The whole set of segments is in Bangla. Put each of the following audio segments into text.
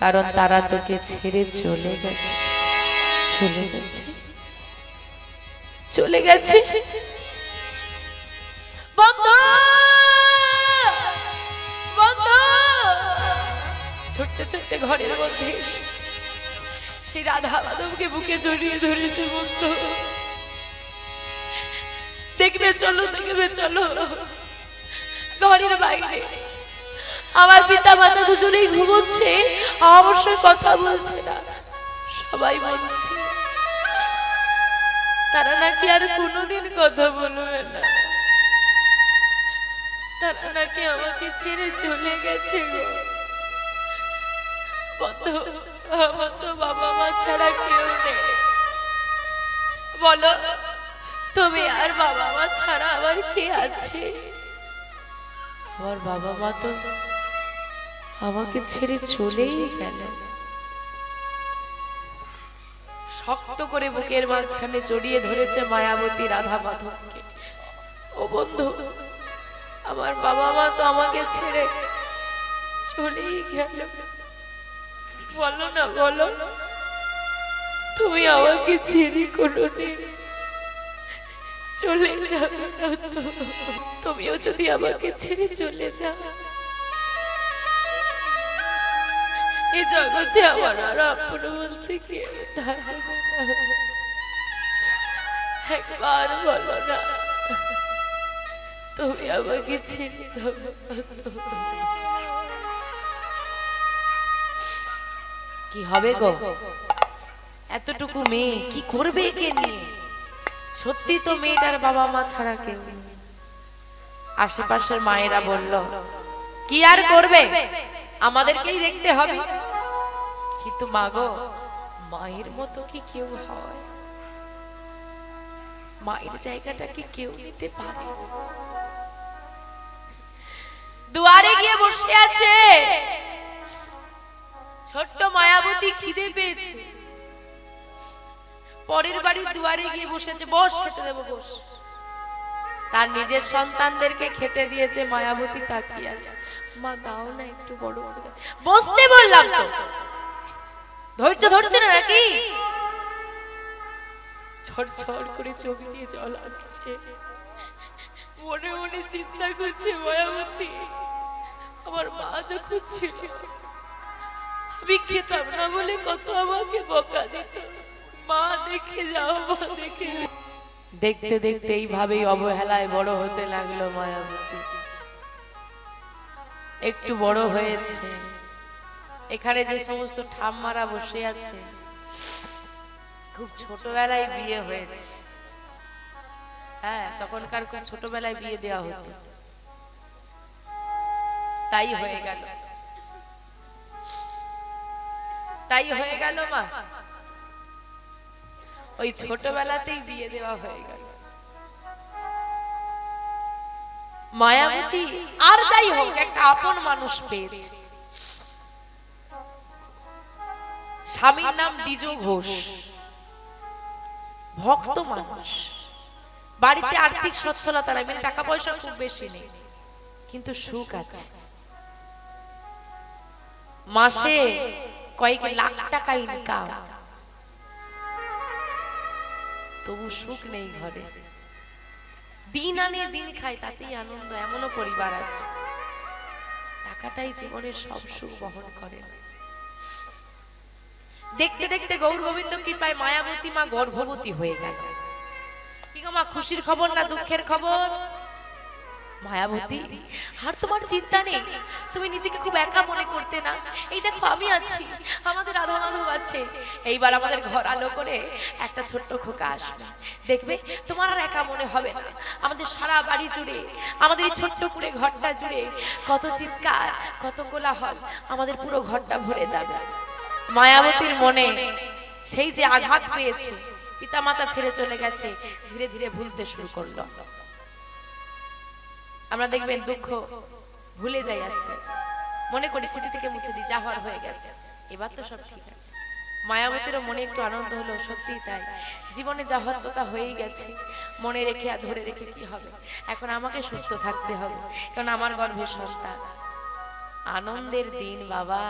কারণ তারা তোকে ছেড়ে চলে গেছে, চলে গেছে, চলে গেছে। বন্ধু, বন্ধু, ছোট্ট ছোট্ট ঘরের মধ্যে সেই রাধা মাধবকে বুকে জড়িয়ে ধরেছে। বন্ধু, দেখবে চলো, দেখবে চলো। ঘরের বাইরে আমার পিতা মাতা দুজনেই ঘুমোচ্ছে, অবশ্যই কথা বলছে না। সবাই বলছে তারা নাকি আর কোনোদিন কথা বলবে না, তারা নাকি আমাকে ছেড়ে চলে গেছে। বন্ধু, আমার তো বাবা মা ছাড়া কেউ নেই। বলো তুমি আর বাবা মা ছাড়া আমার কে আছে? আমার বাবা মা তো আমাকে ছেড়ে চলেই গেল। শক্ত করে বুকের মাঝখানে জড়িয়ে ধরেছে মায়াবতী রাধা মাধবকে। ও বন্ধু, আমার বাবা মা তো আমাকে ছেড়ে চলেই গেল। বলো না, বলো তুমি আমাকে ছেড়ে কোনোদিন চলে যাবে না তো? তুমিও যদি আমাকে ছেড়ে চলে যাও, এই জগতে আমার আর আপন বলতে কেউ থাকবে না। একবার বলো না তুমি আমাকে ছেড়ে যাবে না তো? কি হবে গো, এতটুকু মেয়ে কি করবে একে নিয়ে? সত্যি তো মেয়েটার বাবা মা ছাড়া কেউ নেই। আশেপাশের মায়েরা বলল কি আর করবে, আমাদেরকেই দেখতে হবে। কিন্তু মা গো, মায়ের মতো কি কেউ হয়? মায়ের জায়গাটা কি কেউ নিতে পারে? দুয়ারে গিয়ে বসে আছে ছোট্ট মায়াবতী, খিদে পেয়েছে। পরের বাড়ির দুয়ারে গিয়ে বসেছে, বস খেতে দেবো, বস। তার নিজের সন্তানদেরকে খেতে দিয়েছে, মায়াবতী তাকিয়ে আছে। মা দাও না একটু বড় বড়। বসতে বললাম তো, ধৈর্য ধরছে না নাকি? ঝরঝর করে চোখ দিয়ে জল আসছে। মনে মনে চিন্তা করছে মায়াবতী, আমার মা যখন ছিল আমি খেতাম না বলে কত আমাকে বকা দিত। মা দেখে যাও, মা দেখে। দেখতে দেখতে এইভাবেই অবহেলায় বড় হতে লাগলো মায়াবতী। একটু বড় হয়েছে। এখানে যে সমস্ত ঠাম্মারা বসে আছে, খুব ছোটবেলায় বিয়ে হয়েছে। হ্যাঁ, তখনকার খুব ছোটবেলায় বিয়ে দেওয়া হতো। তাই হয়ে গেল, তাই হয়ে গেল মা, ওই ছোটবেলাতেই বিয়ে দেওয়া হয়ে গেল। মায়াবতী আর যাই হোক একটা আপন মানুষ পেয়েছে। স্বামীর নাম দ্বিজ ঘোষ, ভক্ত মানুষ। বাড়িতে আর্থিক সচ্ছলতা নাই, মানে টাকা পয়সা খুব বেশি নেই, কিন্তু সুখ আছে। মাসে কয়েক লাখ টাকা ইনকাম, তবু সুখ নেই ঘরে। দিন আনে দিন খায়, তাতেই আনন্দ। এমনও পরিবার আছে টাকাটাই জীবনের সব সুখ বহন করে। দেখতে দেখতে গৌর গোবিন্দ কৃপায় মায়াবতী মা গর্ভবতী হয়ে গেল। কি গো মা, খুশির খবর না দুঃখের খবর? মায়াবতী, আর তোমার চিন্তা নেই, তুমি নিজেকে খুব একা মনে করতে না। এই দেখো আমি আছি, আমাদের রাধা মাধব আছে। এইবার আমাদের ঘর আলো করে একটা ছোট্ট খোকা আসবে, দেখবে তোমার আর একা মনে হবে না। আমাদের সারা বাড়ি জুড়ে, আমাদের এই ছোট্ট পুরে ঘরটা জুড়ে কত চিৎকার, কত কোলাহল, আমাদের পুরো ঘরটা ভরে যাবে। মায়াবতীর মনে সেই যে আঘাত পেয়েছে, পিতামাতা ছেড়ে চলে গেছে, ধীরে ধীরে ভুলতে শুরু করলো। আমরা দেখবেন দুঃখ ভুলে যাই আস্তে আস্তে, মনে করি স্মৃতি থেকে মুছে দিই, যা হওয়ার হয়ে গেছে, এবার তো সব ঠিক আছে। মায়াবতীরও মনে একটু আনন্দ হলো, সত্যিই তাই, জীবনে যা হস্ততা হয়েই গেছে, মনে রেখে আর ধরে রেখে কি হবে? এখন আমাকে সুস্থ থাকতে হবে, কারণ আমার গর্ভের সন্তান। আনন্দের দিন বাবা,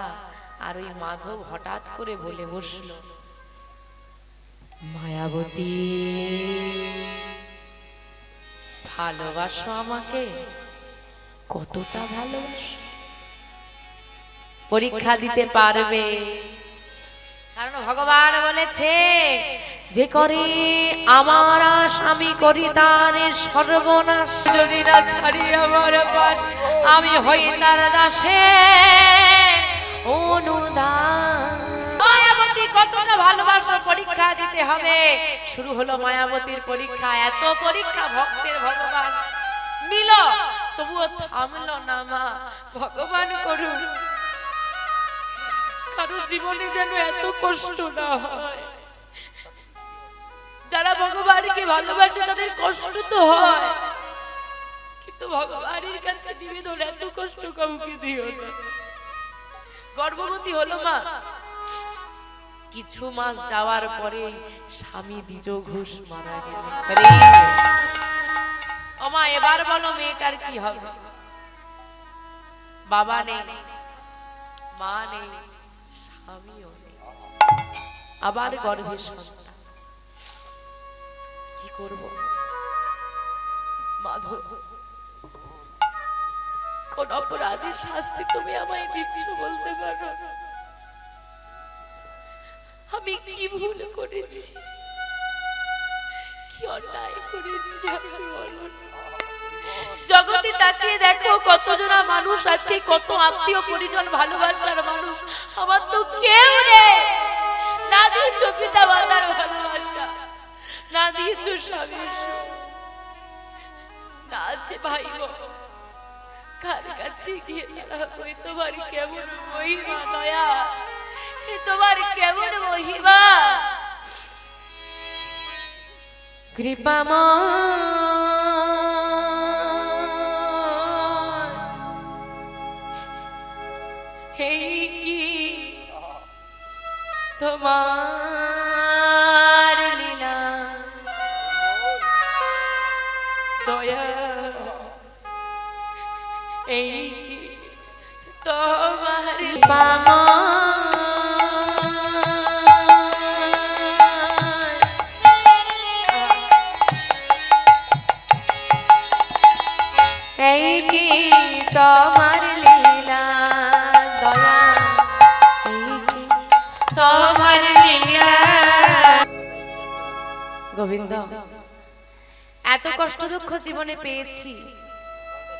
আর ওই মাধব হঠাৎ করে বলে বসলো, মায়াবতী ভালোবাসো আমাকে? কতটা ভালোবাসো? পরীক্ষা দিতে পারবে? কারণ ভগবান বলেছে, যে করে আমার স্বামী করি তার সর্বনাশ, যদি না ছাড়ি আমার পাশ আমি হই তার দাসে অনুদান। মায়াবতী কতটা ভালোবাসো পরীক্ষা দিতে হবে। শুরু হলো মায়াবতীর পরীক্ষা। এত পরীক্ষা ভক্তের ভগবান নিল, তবুও থামলো না। মা ভগবান করুন কারো জীবনে যেন এত কষ্ট না হয়। যারা ভগবানকে ভালোবাসে তাদের কষ্ট তো হয়, কিন্তু ভগবানের কাছে নিবেদন এত কষ্ট কাউকে দিও না। গর্ভবতী হলো মা, কিছু মাস যাওয়ার পরে স্বামী দ্বিজ ঘোষ মারা গেল। ওমা এবার বলো মেয়েটার কি হবে? বাবা নেই, মা নেই, স্বামীও নেই, আবার গর্ভে সন্তান। কি করব? মাধব, কোন অপরাধের শাস্তি তুমি আমায় দিচ্ছ বলতে পারো? আমি কি ভুল করেছি, কি অন্যায় করেছি আমি বলো? জগতে তাকিয়ে দেখো কতজন মানুষ আছে, কত আত্মীয় পরিজন ভালোবাসার মানুষ, আমার তো কেউ নেই। না দিয়েছো পিতা মাতার ভালোবাসা, না দিয়েছো স্বামী, না আছে ভাই বোন, কার কাছে গিয়ে দাঁড়াবো? তোমার কেমন মহিমা দয়া, তোমার কেমন মহিমা কৃপাময়। এই কি তোমার লীলা দয়া, এই কি তোমার কৃপাময়। এই কি তোমার লীলা দয়া, এই কি তোমার লীলা। গোবিন্দ, এত কষ্ট দুঃখ জীবনে পেয়েছি,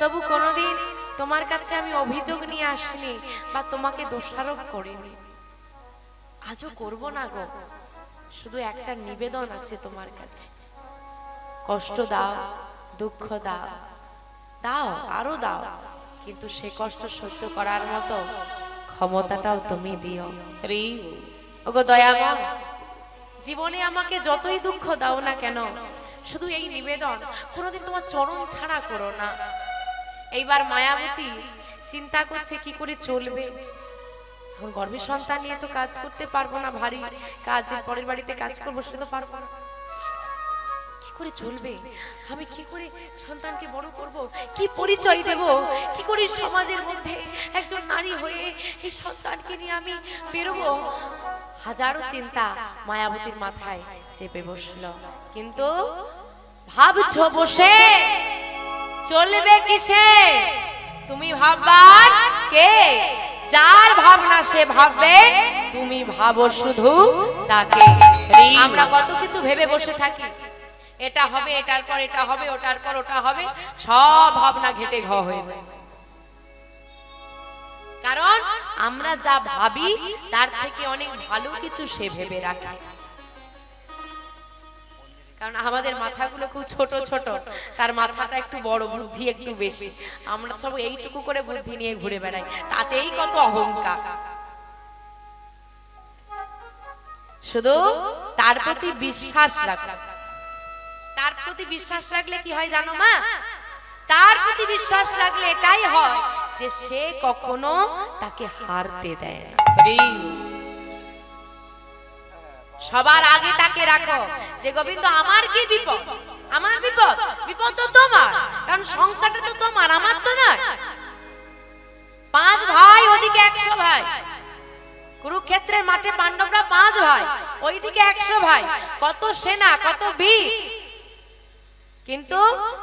তবু কোনোদিন তোমার কাছে আমি অভিযোগ নিয়ে আসিনি বা তোমাকে দোষারোপ করিনি, আজও করব না গো। শুধু একটা নিবেদন আছে তোমার কাছে, কষ্ট দাও, দুঃখ দাও, দাও আরো দাও, কিন্তু সে কষ্ট সহ্য করার মতো ক্ষমতাটাও তুমি দিও। ওগো দয়াময়, জীবনে আমাকে যতই দুঃখ দাও না কেন, শুধু এই নিবেদন, কোনোদিন তোমার চরণ ছাড়া করো না। এইবার মায়াবতী চিন্তা করছে কি করে চলবে। এখন গর্ভের সন্তান নিয়ে তো কাজ করতে পারবো না, ভারী কাজ, পরের বাড়িতে কাজ করবো সেটা তো পারবো না। কি করে চলবে? আমি কি করে সন্তানকে বড় করব? কি পরিচয় দেব? কি করে সমাজের মধ্যে একজন নারী হয়ে এই সন্তানকে নিয়ে আমি বেরোবো? হাজারো চিন্তা মায়াবতীর মাথায় চেপে বসলো। কিন্তু ভাবছো বসে চলবে কিসে? তুমি ভাববার কে? যার ভাবনা সে ভাববে, তুমি ভাবো শুধু তাকে। আমরা কত কিছু ভেবে বসে থাকি, এটা হবে, এটার পর এটা হবে, ওটার পর ওটা হবে, সব ভাবনা ঘেটে ঘ হয়ে যায়। কারণ আমরা যা ভাবি তার থেকে অনেক ভালো কিছু সে ভেবে রাখে। কারণ আমাদের মাথাগুলো খুব ছোট ছোট, তার মাথাটা একটু বড়, বুদ্ধি একটু বেশি। আমরা সব এইটুকু করে বুদ্ধি নিয়ে ঘুরে বেড়াই, তাতেই কত অহংকার। শুধু তার প্রতি বিশ্বাস রাখা। তার প্রতি বিশ্বাস রাখলে কি হয় জানো মা? তার প্রতি বিশ্বাস রাখলে এটাই হয় যে সে কখনো তাকে হারতে দেয় না। সবার আগে তাকে রাখো যে গোবিন্দ আমার কি বিপদ, আমার বিপদ, বিপদ তো তোমার, কারণ সংসারটা তো তোমার, আমার তো নয়। 5 ভাই ওদিকে 100 ভাই, কুরুক্ষেত্রের মাঠে পাণ্ডবরা 5 ভাই, ওইদিকে 100 ভাই, কত সেনা, কত বীর, কিন্তু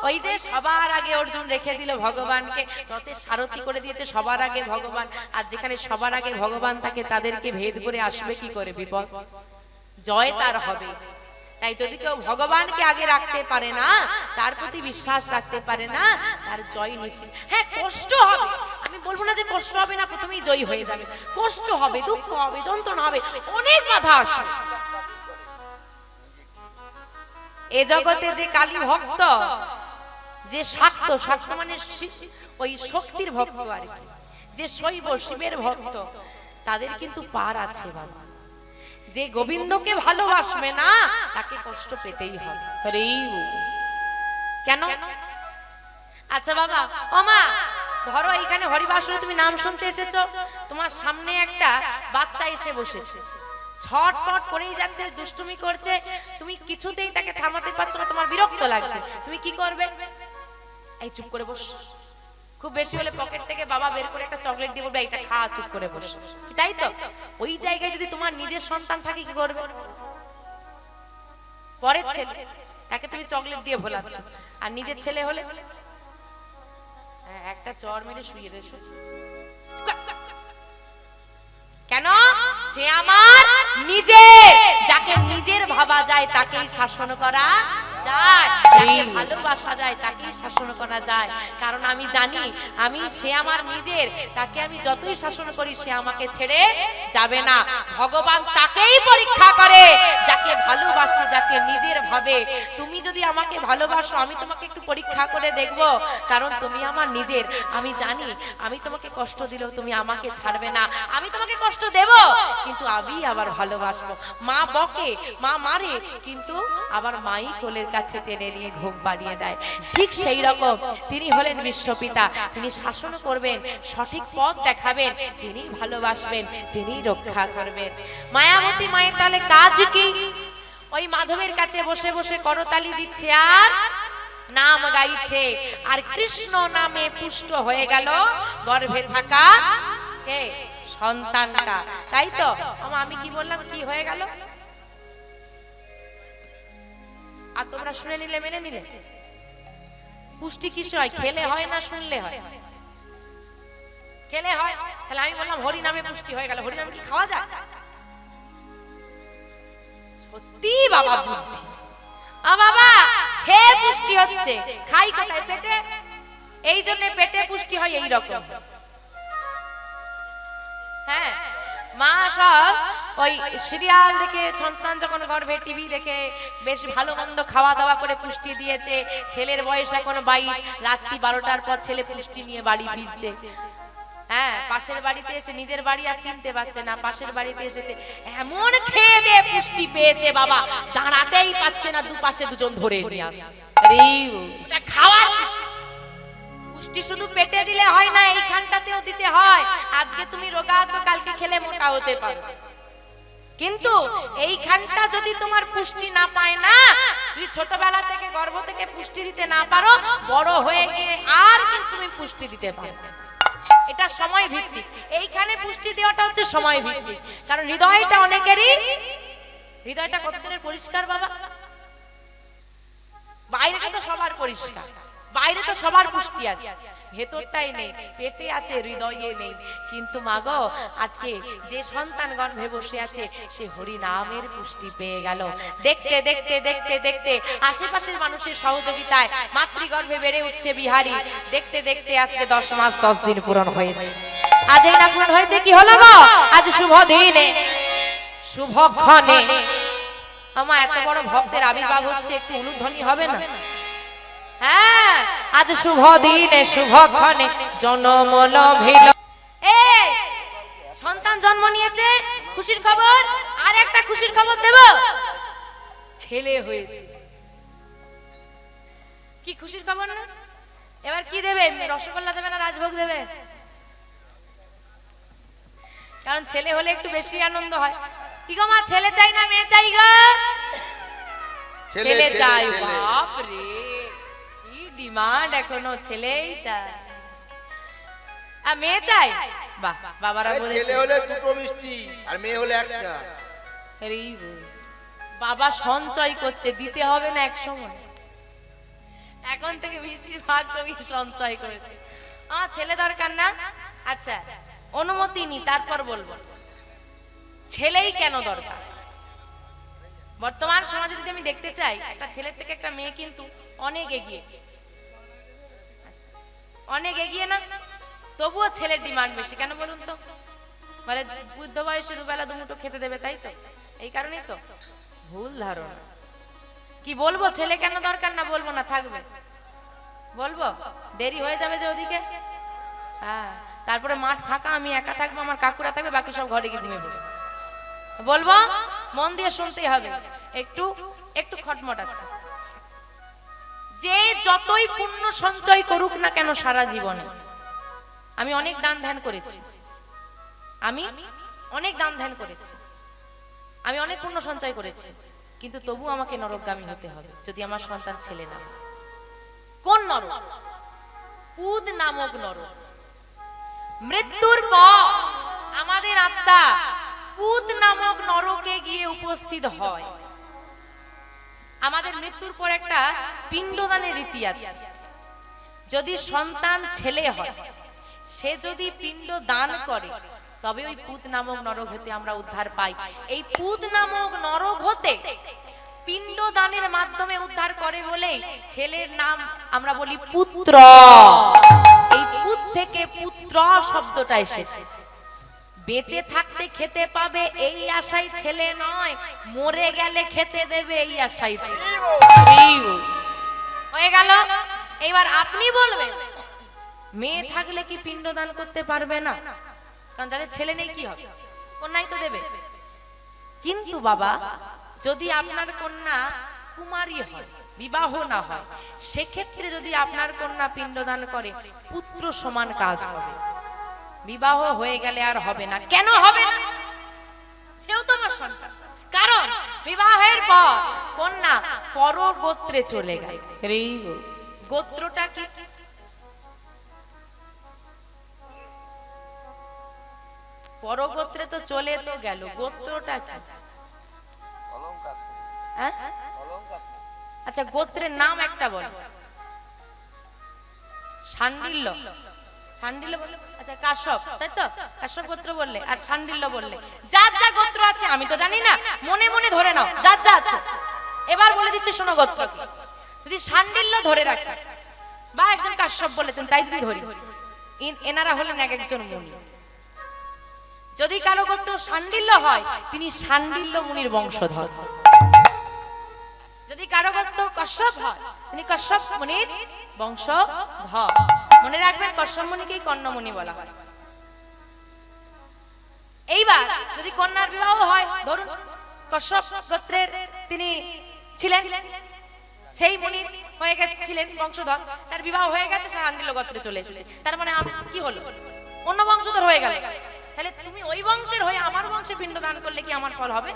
ওই যে সবার আগে অর্জুন রেখে দিল ভগবানকে, রথের সারথি করে দিয়েছে সবার আগে ভগবান। আর যেখানে সবার আগে ভগবান থাকে তাদেরকে ভেদ করে আসবে কি করে বিপদ, জয় তার হবে। তাই যদি কেউ ভগবানকে আগে রাখতে পারে না, তার প্রতি বিশ্বাস রাখতে পারে না, তার জয় নিশ্চিত। হ্যাঁ কষ্ট হবে, আমি বলবো না যে কষ্ট হবে না, প্রথমেই জয় হয়ে যাবে। কষ্ট হবে, দুঃখ হবে, যন্ত্রণা হবে, অনেক বাধা আসবে। এ জগতে যে কালী ভক্ত, যে শাক্ত, শাক্ত মানে ওই শক্তির ভক্ত আর কি, যে শৈব শিবের ভক্ত, তাদের কিন্তু পার আছে বাবা। যে গোবিন্দকে ভালোবাসবে না তাকে কষ্ট পেতেই হবে। কেন? আচ্ছা বাবা, ও মা, ধরো এইখানে হরিবাসরে তুমি নাম শুনতে এসেছো, তোমার সামনে একটা বাচ্চা এসে বসেছে, ছটপট করেই যাচ্ছে, দুষ্টুমি করছে, তুমি কিছুতেই তাকে থামাতে পারছো না, তোমার বিরক্ত লাগছে, তুমি কি করবে? এই চুপ করে বস। খুব বেশি হলে পকেট থেকে বাবা বের করে একটা চকলেট দিয়ে বলবে এইটা খা, চুপ করে বস, তাই তো? ওই জায়গায় যদি তোমার নিজের সন্তান থাকে কি করবে? পরের ছেলে, তাকে তুমি চকলেট দিয়ে ভোলাচ্ছ, আর নিজের ছেলে হলে একটা চড় মেরে শুইয়ে দে। কেন? সে আমার নিজের, যাকে নিজের ভাবা যায় তাকেই শাসন করা যায়, যাকে ভালোবাসা যায় তাকেই শাসন করা যায়। কারণ আমি জানি আমি, সে আমার নিজের, তাকে আমি যতই শাসন করি সে আমাকে ছেড়ে যাবে না। ভগবান তাকেই পরীক্ষা করে যাকে ভালোবাসে, যাকে নিজের ভাবে। তুমি যদি আমাকে ভালোবাসো, আমি তোমাকে একটু পরীক্ষা করে দেখব, কারণ তুমি আমার নিজের। আমি জানি আমি তোমাকে কষ্ট দিলেও তুমি আমাকে ছাড়বে না, আমি তোমাকে কষ্ট দেব কিন্তু আমি আবার ভালোবাসবো। মা বকে, মা মারে, কিন্তু আবার মাই কোলের কাছে টেনে নিয়ে ঘুম পাড়িয়ে দেয়। ঠিক সেই রকম তিনি হলেন বিশ্বপিতা, তিনি শাসন করবেন, সঠিক পথ দেখাবেন, তিনি ভালোবাসবেন, তিনি রক্ষা করবেন। মায়াবতী মায়ের তাহলে কাজ কি? ওই মাধবের কাছে বসে বসে করতালি দিচ্ছে আর নাম গাইছে, আর কৃষ্ণ নামে পুষ্ট হয়ে গেল গর্ভে থাকা কে? সন্তানটা। তাই তো আমি কি বললাম, কি হয়ে গেল? আর তোমরা শুনে নিলে, মেনে নিলে। পুষ্টি কিসে হয়? খেলে হয় না শুনলে হয়? খেলে হয়। তাহলে আমি বললাম হরি নামে পুষ্টি হয়ে গেল, হরি নামে কি খাওয়া যায়? সত্যি বাবা বুদ্ধি। বাবা খেয়ে পুষ্টি হচ্ছে, খাই কোথায়? পেটে। এই জন্য পেটে পুষ্টি হয় এই রকম। হ্যাঁ, মা সব ওই সিরিয়াল দেখে, সন্তান যখন গর্ভে টিভি দেখে বেশ ভালো মন্দ খাওয়া দাওয়া করে পুষ্টি দিয়েছে। ছেলের বয়স এখন 22, রাত্রি 12টার পর ছেলে পুষ্টি নিয়ে বাড়ি ফিরছে। হ্যাঁ, পাশের বাড়িতে এসে, নিজের বাড়ি আর চিনতে পারছে না, পাশের বাড়িতে এসেছে, এমন খেয়ে দিয়ে পুষ্টি পেয়েছে বাবা, দাঁড়াতেই পারছে না, দুপাশে দুজন ধরে নিয়ে আসে। খাওয়ার পুষ্টি শুধু পেটে দিলে হয় না, এইখানটাতেও দিতে হয়। আজকে তুমি রোগা আছো, কালকে খেলে মোটা হতে পারো, কিন্তু এইখানটা যদি তোমার পুষ্টি না পায় না, তুমি ছোটবেলা থেকে গর্ভ থেকে পুষ্টি দিতে না পারো, বড় হয়ে গিয়ে আর কিন্তু তুমি পুষ্টি দিতে পারো। এটা সময় ভিত্তিক, এইখানে পুষ্টি দেওয়াটা হচ্ছে সময় ভিত্তিক। কারণ হৃদয়টা অনেকেরই, হৃদয়টা কতজনের পরিষ্কার বাবা? বাইরেটা তো সবার পরিষ্কার, বাইরে তো সবার পুষ্টি আছে, ভেতরটাই নেই, পেটে আছে হৃদয়ে নেই। কিন্তু মাগো, আজকে যে সন্তান গর্ভে বসে আছে সে হরি নামের পুষ্টি পেয়ে গেল। দেখতে দেখতে দেখতে দেখতে আশেপাশের মানুষের সহযোগিতায় মাতৃগর্ভে বেড়ে উঠছে বিহারী। দেখতে দেখতে আজকে 10 মাস 10 দিন পূরণ হয়েছে। আজ এই না পূরণ হয়েছে, কি হলো গো? আজ শুভ দিনে, শুভক্ষণে আমার এত বড় ভক্তের আবির্ভাব হচ্ছে, একটু অনুধ্বনি হবে না? হ্যাঁ, আজ শুভ দিনে শুভক্ষণে জনম লভিল। এই সন্তান জন্ম নিয়েছে, খুশির খবর। আর একটা খুশির খবর দেব, ছেলে হয়েছে। কি খুশির খবর না? এবার কি দেবে? রসগোল্লা দেবে না রাজভোগ দেবে? কারণ ছেলে হলে একটু বেশি আনন্দ হয়। কি গো মা, ছেলে চাই না মেয়ে চাই গো? ছেলে চাই। বাপ রে, কি ডিমান্ড এখনো, ছেলেই চাই। আর মেয়ে চাই, বাহ, বাবারা বলেছে ছেলে হলে দুটো মিষ্টি আর মেয়ে হলে একটা। বাবা সঞ্চয় করছে, দিতে হবে না এক সময়, এখন থেকে মিষ্টির ভাগ কমিয়ে সঞ্চয় করেছে। ছেলে দরকার না, আচ্ছা অনুমতি নি, তারপর বলবো ছেলেই কেন দরকার। বর্তমান সমাজে যদি আমি দেখতে চাই, একটা ছেলের থেকে একটা মেয়ে কিন্তু অনেক এগিয়ে, অনেক এগিয়ে না, তবুও ছেলের ডিমান্ড বেশি। কেন বলুন তো? মানে বুদ্ধ বয়সে দুবেলা দুমুঠো খেতে দেবে, তাই তো? এই কারণেই তো ভুল ধারণা। কি বলবো ছেলে কেন দরকার না, বলবো না, থাকবে বলবো, দেরি হয়ে যাবে যে ওদিকে। হ্যাঁ, তারপরে মাঠ ফাঁকা, আমি একা থাকবো, আমার কাকুরা থাকবে, বাকি সব ঘরে গিয়ে ঘুমিয়ে পড়বে। বলবো, মন দিয়ে শুনতেই হবে, একটু একটু খটমট আছে। যে যতই পুণ্য সঞ্চয় করুক না কেন সারা জীবনে, আমি অনেক দান ধ্যান করেছি, আমি অনেক দান ধ্যান করেছি, আমি অনেক পুণ্য সঞ্চয় করেছি, কিন্তু তবু আমাকে নরকগামী হতে হবে যদি আমার সন্তান ছেলে না হয়। কোন নরক? পুত নামক নরক। মৃত্যুর পর আমাদের আত্মা পুত নামক নরকে গিয়ে উপস্থিত হয়। আমাদের মৃত্যুর পর একটা পিণ্ডদানের রীতি আছে। যদি সন্তান ছেলে হয়, সে যদি পিণ্ড দান করে, তবে ওই পুত নামক নরক হতে আমরা উদ্ধার পাই। এই পুত নামক নরক হতে পিণ্ড দানের মাধ্যমে উদ্ধার করে বলেই ছেলের নাম আমরা বলি পুত্র। এই পুত থেকে পুত্র শব্দটা এসেছে। বেঁচে থাকতে খেতে পাবে এই আশায় ছেলে নয়, মরে গেলে খেতে দেবে এই আশায় ছেলে। হয়ে গেল। এবার আপনি বলবেন মেয়ে থাকলে কি পিণ্ড দান করতে পারবে না? কারণ যাদের ছেলে নেই কি হবে, কন্যাই তো দেবে। কিন্তু বাবা, যদি আপনার কন্যা কুমারী হয়, বিবাহ না হয়, সেক্ষেত্রে যদি আপনার কন্যা পিণ্ডদান করে, পুত্র সমান কাজ হবে। বিবাহ হয়ে গেলে আর হবে না। কেন হবে না? সেও তো আমার সন্তান। কারণ বিবাহের পর কন্যা পরগোত্রে চলে গেল। গোত্রটা কি? পরগোত্রে তো চলে তো গেল, গোত্রটা কি? আচ্ছা, গোত্রের নাম একটা বল। শাণ্ডিল্য, শাণ্ডিল্য বললে, আচ্ছা কাশ্যপ, তাই তো? কাশ্যপ গোত্র বললে, আর শাণ্ডিল্য বললে। যার যা গোত্র আছে আমি তো জানি না, মনে মনে ধরে নাও যার যা আছে। এবার বলে দিচ্ছি শোনো গোত্র কি। যদি শাণ্ডিল্য ধরে রাখি, বা একজন কাশ্যপ বলেছেন তাই যদি ধরি, এনারা হলেন এক একজন মুনি। যদি কারো গোত্র শাণ্ডিল্য হয়, তিনি শাণ্ডিল্য মুনির বংশধর। যদি কারো গোত্র কশ্যপ হয়, তিনি কশ্যপ মুনির বংশধর। মনে রাখবেন, কশ্যপ মুনিকেই কন্যামুনি বলা হয়। এইবার যদি কন্যার বিবাহ হয়, ধরুন কশ্যপ গোত্রের তিনি ছিলেন, সেই মুনি হয়ে গেছিলেন বংশধর, তার বিবাহ হয়ে গেছে, শাণ্ডিল্য গোত্রে চলে এসেছে। তার মানে কি হলো? অন্য বংশধর হয়ে গেল। তাহলে তুমি ওই বংশের হয়ে আমার বংশে পিণ্ড দান করলে কি আমার ফল হবে?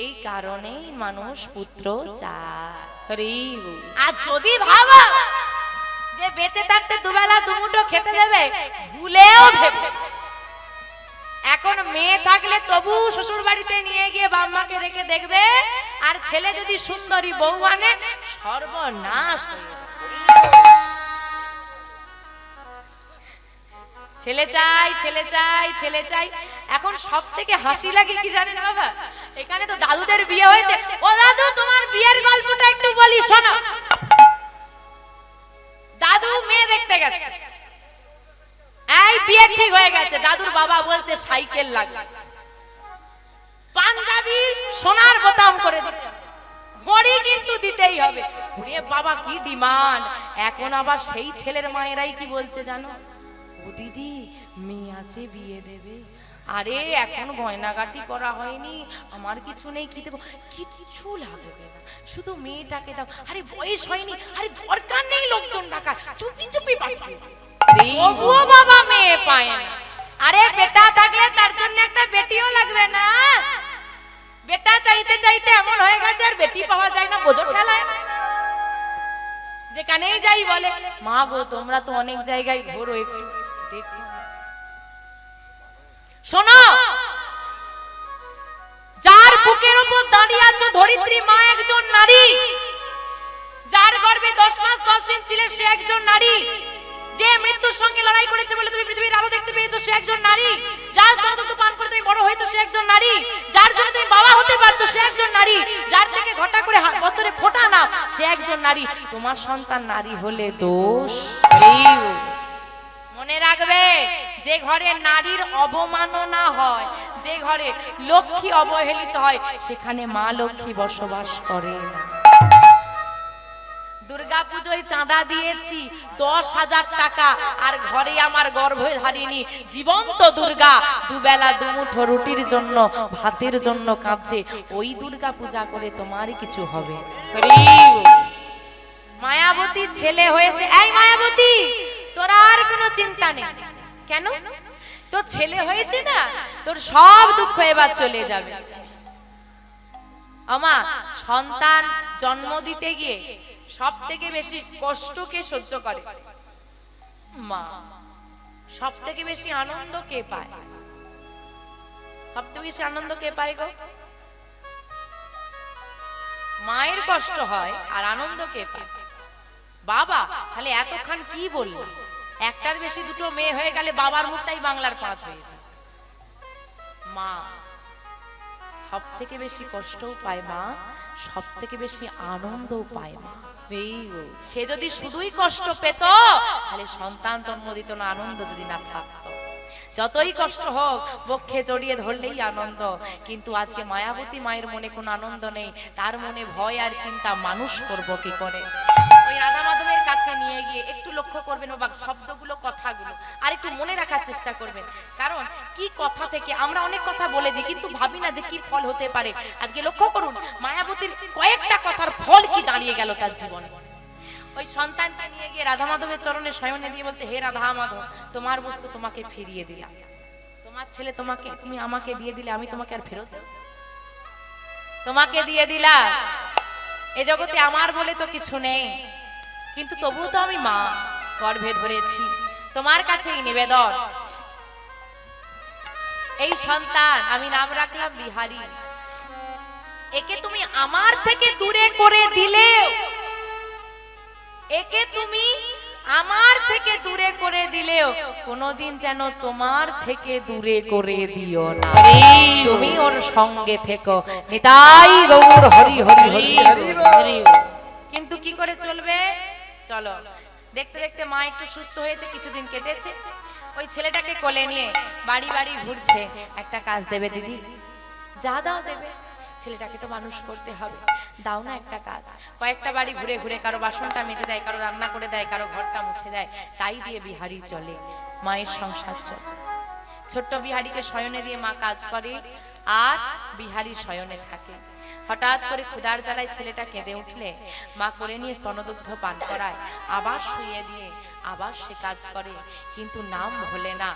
এই কারণেই মানুষ পুত্র চায়। আর যদি ভাবা যে বেঁচে থাকতে দুবেলা দুমুঠো খেতে দেবে, ভুলেও ভেবে এখন মেয়ে থাকলে তবু শ্বশুর বাড়িতে নিয়ে গিয়ে বাম্মাকে রেখে দেখবে, আর ছেলে যদি সুন্দরী বউ আনে, সর্বনাশ হয়ে যাবে। ছেলে চাই, ছেলে চাই, ছেলে চাই। এখন সব থেকে হাসি লাগে কি জানেন বাবা? এখানে তো দাদুদের বিয়ে হয়েছে। ও দাদু, তোমার বিয়ের গল্পটা একটু বলি শোনো। দাদু মেয়ে দেখতে গেছে, এই বিয়ে ঠিক হয়ে গেছে, দাদুর বাবা বলছে সাইকেল লাগবে, পাঞ্জাবি সোনার বোতাম করে দিতে, ঘড়ি কিন্তু দিতেই হবে। ওরে বাবা কি ডিমান্ড! এখন আবার সেই ছেলের মায়েরাই কি বলছে জানো? ও দিদি, মেয়ে আছে, বিয়ে দেবে। আরে এখন গয়নাগাটি করা হয়নি, আমার কিছু নেই, কি দেবো? কিছু লাগবে না, শুধু মেয়েটাকে দাও। আরে বয়স হয়নি, আরে দরকার নেই লোকজন ডাকা, চুপি চুপি পাঠিয়ে। তবুও বাবা মেয়ে পায় না। আরে বেটা থাকলে তার জন্য একটা বেটিও লাগবে না? বেটা চাইতে চাইতে এমন হয়ে গেছে আর বেটি পাওয়া যায় না, বোঝো ঠেলায়। যেখানেই যাই বলে, মা গো তোমরা তো অনেক জায়গায় ঘোরো, একটু শোনো, যার বুকের উপর দাঁড়িয়ে আছো ধরিত্রী মা একজন নারী, যার গর্ভে 10 মাস 10 দিন ছিলে সে একজন নারী, যে মৃত্যুর সঙ্গে লড়াই করেছে বলে তুমি পৃথিবীর আলো দেখতে পেয়েছো সে একজন নারী, যার স্তনদুগ্ধ পান করে তুমি বড় হয়েছো সে একজন নারী, যার জন্য তুমি বাবা হতে পারছো সে একজন নারী, যার থেকে ঘটা করে বছরে ফোঁটা নাও সে একজন নারী। তোমার সন্তান নারী হলে দোষ? মনে রাখবে, যে ঘরে নারীর অবমাননা হয়, যে ঘরে লক্ষ্মী অবহেলিত হয়, সেখানে মা লক্ষ্মী বসবাস করে না। দুর্গা পুজোয় চাঁদা দিয়েছি 10,000 টাকা, আর ঘরে আমার গর্ভধারিণী জীবন্ত দুর্গা দুবেলা দুমুঠো রুটির জন্য ভাতের জন্য কাঁদছে। ওই দুর্গা পূজা করে তোমার কিছু হবে? মায়াবতী ছেলে হয়েছে। এই মায়াবতী, তোর আর কোনো চিন্তা নেই। কেন? তোর ছেলে হয়েছে না, তোর সব দুঃখ এবার চলে যাবে। আমা, সন্তান জন্ম দিতে গিয়ে সব থেকে বেশি কষ্ট কে সহ্য করে? মা। সব থেকে বেশি আনন্দ কে পায়? সব থেকে বেশি আনন্দ কে পায় গো? মায়ের কষ্ট হয় আর আনন্দ কে পায়? বাবা। তাহলে এতক্ষণ কি বললো? একটার বেশি দুটো মেয়ে হয়ে গেলে বাবার মুখটাই বাংলার 5 হয়ে যায়। মা সব থেকে বেশি কষ্টও পায় মা, সব থেকে বেশি আনন্দও পায় মা। সে যদি শুধুই কষ্ট পেত তাহলে সন্তান জন্ম দিত না, আনন্দ যদি না থাকতো। যতই কষ্ট হোক বক্ষে জড়িয়ে ধরলেই আনন্দ। কিন্তু আজকে মায়াবতী মায়ের মনে কোনো আনন্দ নেই, তার মনে ভয় আর চিন্তা, মানুষ করব কি করে। ওই রাধা মাধবের কাছে নিয়ে গিয়ে একটু লক্ষ্য করবেন বাবা, শব্দগুলো কথাগুলো আর একটু মনে রাখার চেষ্টা করবেন। কারণ কি কথা থেকে আমরা অনেক কথা বলে দিই কিন্তু ভাবি না যে কি ফল হতে পারে। আজকে লক্ষ্য করুন মায়াবতীর কয়েকটা কথার ফল কি দাঁড়িয়ে গেল তার জীবনে। ওই সন্তানটা নিয়ে গিয়ে রাধা মাধবের চরণে শয়নে দিয়ে বলছে, হে রাধা মাধব, তোমার বস্তু তোমাকে ফিরিয়ে দিলাম, তোমার ছেলে তোমাকে, তুমি আমাকে দিয়ে দিলে, আমি তোমাকে আর ফেরত দেব? তোমাকে দিয়ে দিলাম, এ জগতে আমার বলে তো কিছু নেই, কিন্তু তবুও তো আমি মা, গর্ভে ধরেছি, তোমার কাছে এই নিবেদন। এই সন্তান আমি নাম রাখলাম বিহারী, একে তুমি আমার থেকে দূরে করে দিলেও, একে তুমি আমার থেকে দূরে করে দিলেও কোনোদিন যেন তোমার থেকে দূরে করে দিও না, তুমি ওর সঙ্গে থেকো। নিতাই গৌর হরি হরি হরি হরি। কিন্তু কি করে চলবে? চলো দেখতে দেখতে মা একটু সুস্থ হয়েছে, কিছুদিন কেটেছে, ওই ছেলেটাকে কোলে নিয়ে বাড়ি বাড়ি ঘুরছে। একটা কাজ দেবে দিদি? যা দাও দেবে, ছেলেটাকে তো মানুষ করতে হবে, দাও না একটা কাজ। কয়েকটা বাড়ি ঘুরে ঘুরে কারো বাসনটা মেজে দেয়, কারো রান্না করে দেয়, কারো ঘরটা মুছে দেয়, তাই দিয়ে বিহারি চলে, মায়ের সংসার চলে। ছোট্ট বিহারিকে শয়নে দিয়ে মা কাজ করে আর বিহারি শয়নে থাকে। হঠাৎ করে ক্ষুধার জ্বালায় ছেলেটা কেঁদে উঠলে মা করে নিয়ে স্তনদুগ্ধ পান করায়, আবার শুয়ে দিয়ে আবার সে কাজ করে, কিন্তু নাম ভোলে না।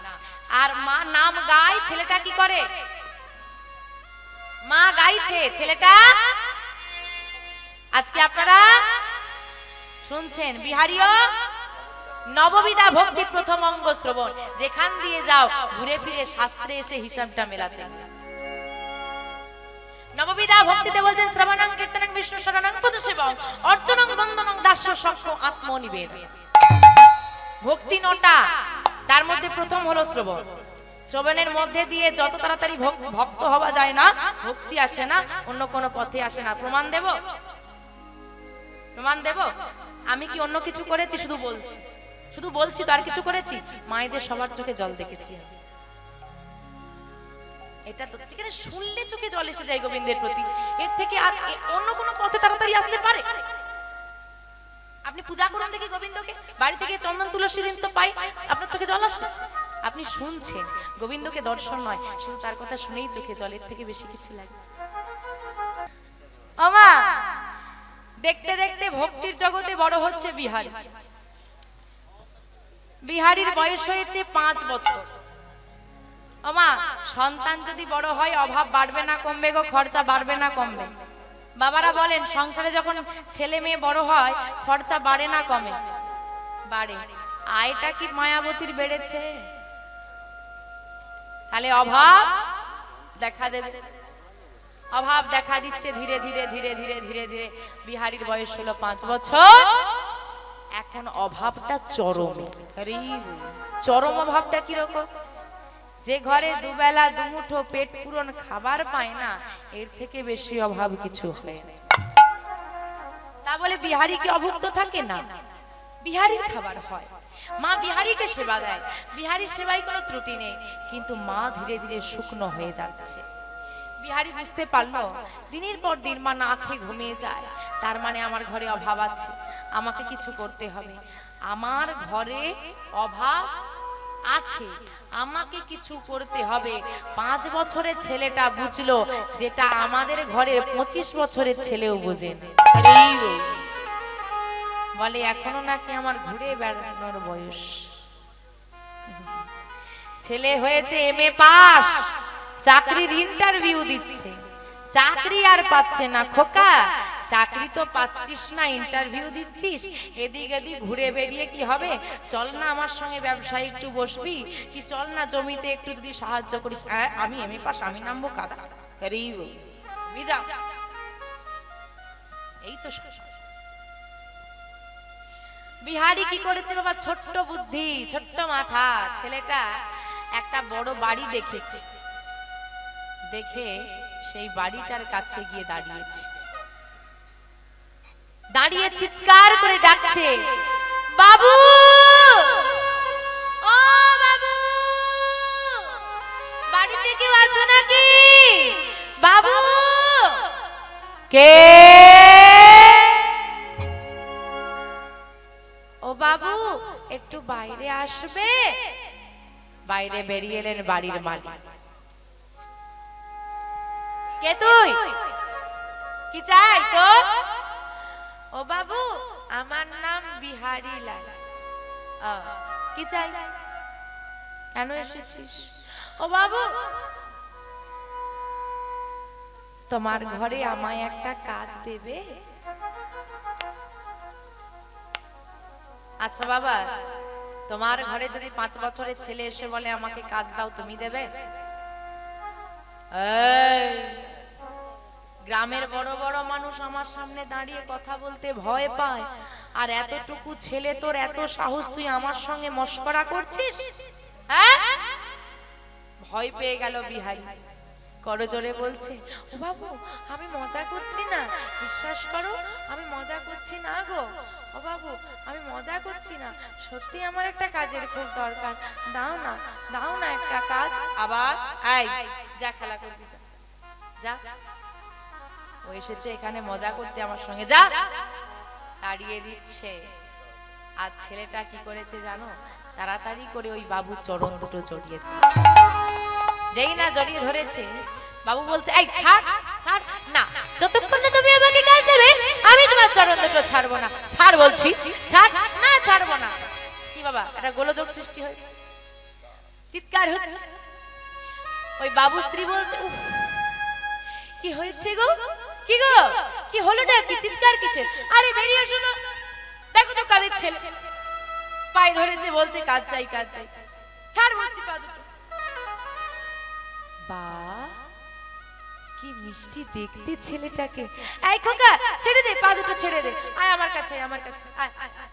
আর মা নাম গায়, ছেলেটা কি করে? মা গাইছে, ছেলেটা আজকে আপনারা শুনছেন। বিহারীও নববিধা ভক্তির প্রথম অঙ্গ শ্রবণ, যেখান দিয়ে যাও ঘুরে ফিরে শাস্ত্রে এসে হিসাবটা মেলাতে। নববিধা ভক্তিতে বলছেন শ্রবণং কীর্তনং বিষ্ণু শরণং পদসেবং অর্চনং বন্দনং দাস্য সক্ষ আত্মনিবেদন। ভক্তি 9টা, তার মধ্যে প্রথম হলো শ্রবণ। শ্রবণের মধ্যে দিয়ে যত তাড়াতাড়ি ভক্ত হওয়া যায় না, ভক্তি আসে না, অন্য কোনো পথে আসে না। প্রমাণ দেব? প্রমাণ দেব? আমি কি অন্য কিছু করেছি? শুধু বলছি, শুধু বলছি তো, আর কিছু করেছি? মায়েদের সবার চোখে জল দেখেছি। এটা তো ঠিক আছে, শুনলে চোখে জল এসে যায় গোবিন্দের প্রতি। এর থেকে আর অন্য কোনো পথে তাড়াতাড়ি আসতে পারে? আপনি পূজা করুন দেখি গোবিন্দকে, বাড়ি থেকে চন্দন তুলসী দিন তো পাই, আপনার চোখে জল আসে? আপনি শুনছেন গোবিন্দকে, দর্শন নয়, শুধু তার কথা শুনেই চোখে জলের থেকে বেশি কিছু লাগে। আমা দেখতে দেখতে ভক্তির জগতে বড় হচ্ছে বিহারী। বিহারীর বয়স হয়েছে 5 বছর। আমা সন্তান যদি বড় হয় অভাব বাড়বে না কমবে গো? খরচা বাড়বে না কমবে? বাবারা বলেন সংসারে যখন ছেলে মেয়ে বড় হয় খরচা বাড়ে না কমে? বাড়ে। আয়টা কি মায়াবতীর বেড়েছে? তাহলে অভাব দেখা দেবে। অভাব দেখা দিচ্ছে ধীরে ধীরে ধীরে ধীরে ধীরে ধীরে। বিহারীর বয়স হলো 5 বছর। এখন অভাবটা চরমে। চরম অভাবটা কিরকম? যে ঘরে দুবেলা দুমুঠো পেট পূরণ খাবার পায় না, এর থেকে বেশি অভাব কিছু হয় না। তা বলে বিহারী কি অভুক্ত থাকে না? বিহারীর খাবার হয়, মা বিহারীকে সেবা দেয়, বিহারীর সেবায় কোনো ত্রুটি নেই। কিন্তু মা ধীরে ধীরে শুকনো হয়ে যাচ্ছে। বিহারী বুঝতে পারলো দিনের পর দিন মা না খেয়ে ঘুমিয়ে যায়, তার মানে আমার ঘরে অভাব আছে, আমাকে কিছু করতে হবে। আমার ঘরে অভাব আছে, আমাকে কিছু করতে হবে। 5 বছরের ছেলেটা বুঝলো যেটা আমাদের ঘরের 25 বছরের ছেলেও বোঝে। বলে এখনো নাকি আমার ঘুরে বেড়ানোর বয়স। ছেলে হয়েছে এমএ পাস, চাকরির ইন্টারভিউ দিচ্ছে, চাকরি আর পাচ্ছে না। খোকা, চাকরি তো পাচ্ছিস না, ইন্টারভিউ দিচ্ছিস, এদিক এদিক ঘুরে বেরিয়ে কি হবে? চল না আমার সঙ্গে ব্যবসায় একটু বসবি, কি চল না জমিতে একটু যদি সাহায্য করিস। আমি এমএ পাস, আমি নামবো কাদা। এই তো বিহারী কি করেছে বাবা? ছোট্ট বুদ্ধি, ছোট্ট মাথা। ছেলেটা একটা বড় বাড়ি দেখেছে, দেখে সেই বাড়িটার কাছে গিয়ে দাঁড়িয়েছে। দাঁড়িয়ে চিৎকার করে ডাকছে, বাবু, ও বাবু, বাড়িতে কেউ আছো নাকি? বাবু। কে? ও বাবু, একটু বাইরে আসবে? বাইরে বেরিয়ে এলেন বাড়ির মালিক। কে তুই? কি চাই তো? ও বাবু, আমার নাম বিহারী লাল। কি চাই? কেন এসেছিস? ও বাবু, তোমার ঘরে আমায় একটা কাজ দেবে? আচ্ছা বাবা, তোমার ঘরে যদি 5 বছরের ছেলে এসে বলে আমাকে কাজ দাও, তুমি দেবে? গ্রামের বড় বড় মানুষ আমার সামনে দাঁড়িয়ে কথা বলতে ভয় পায়, আর এতটুকু ছেলে তোর এত সাহস, তুই আমার সঙ্গে মস্করা করছিস? ভয় পেয়ে গেল বিহারী, করজোরে বলছে, ও বাবু, আমি মজা করছি না, বিশ্বাস করো, আমি মজা করছি না গো। ও বাবু, আমি মজা করছি না, সত্যি আমার একটা কাজের খুব দরকার, দাও না, দাও না একটা কাজ। আবার আয়, যা খেলা করবি, যা যা। ও এসেছে এখানে মজা করতে আমার সঙ্গে, যা। তাড়িয়ে দিচ্ছে। আর ছেলেটা কি করেছে জানো? তাড়াতাড়ি করে ওই বাবুর চরণ দুটো জড়িয়ে ধরেছে। যেই না জড়িয়ে ধরেছে, বাবু বলছে, এই ছাড়, ছাড় না, যতক্ষণ না তুমি আমাকে কাজ দেবে আমি তোমার চরণ দুটো ছাড়বো না। ছাড় বলছি, ছাড় না, ছাড়বো না। কি বাবা, এটা গোলযোগ সৃষ্টি হয়েছে, চিৎকার হচ্ছে। ওই বাবু স্ত্রী বলছে, উফ, কি হয়েছে গো? কি গো, কি হলোটা কি? চিৎকার কিসের? আরে বেরিয়ে এসো তো, দেখো তো কাদের ছেলে। পায়ে ধরেছে, বলছে কাজ চাই, কাজ চাই। ছাড় বলছি পা দুটো। বা, কি মিষ্টি দেখতে ছেলেটাকে। এই খোকা, ছেড়ে দে, পা দুটো ছেড়ে দে, আয় আমার কাছে, আমার কাছে আয়, আয়, আয়।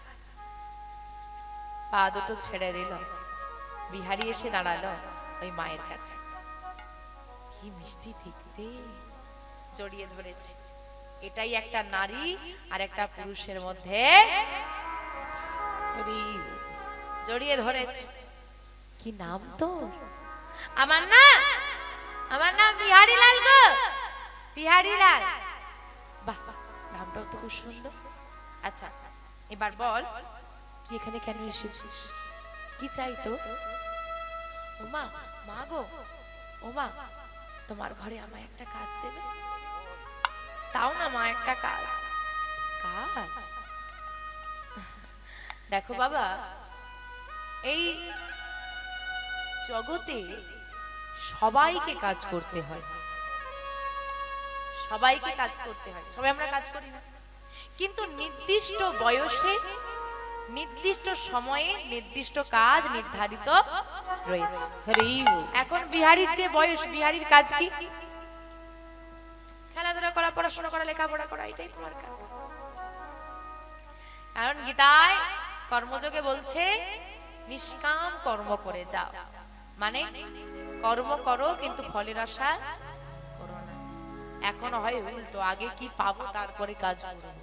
পা দুটো ছেড়ে দিল। বিহারী এসে দাঁড়ালো ওই মায়ের কাছে। কি মিষ্টি দেখতে, জড়িয়ে ধরেছে। এটাই একটা নারী আর একটা পুরুষের মধ্যে জড়িয়ে ধরেছে। কি নাম তো? আমার নাম, আমার নাম বিহারী লাল গো, বিহারী লাল। বাহ, নামটাও তো খুব সুন্দর। আচ্ছা, এবার বল, কি এখানে কেন এসেছিস? কি চাই তো? ও মা, মা গো, ও মা, তোমার ঘরে আমায় একটা কাজ দেবে? তাও না মা, একটা কাজ। কাজ? দেখো বাবা, এই জগতে সবাইকে কাজ করতে হয়, সবাইকে কাজ করতে হয়, সবাই আমরা কাজ করি না। কিন্তু নির্দিষ্ট বয়সে নির্দিষ্ট সময়ে নির্দিষ্ট কাজ নির্ধারিত রয়েছে। হরি বল। এখন বিহারীর যে বয়স, বিহারীর কাজ কি? খেলাধুলা করা, পড়াশোনা করা, লেখাপড়া করা, এটাই তোমার কাজ। কারণ গীতায় কর্মযোগে বলছে নিষ্কাম কর্ম করে যাও, মানে কর্ম করো কিন্তু ফলের আশা করো না। এখন হয় উল্টো, আগে কি পাবো তারপরে কাজ করো।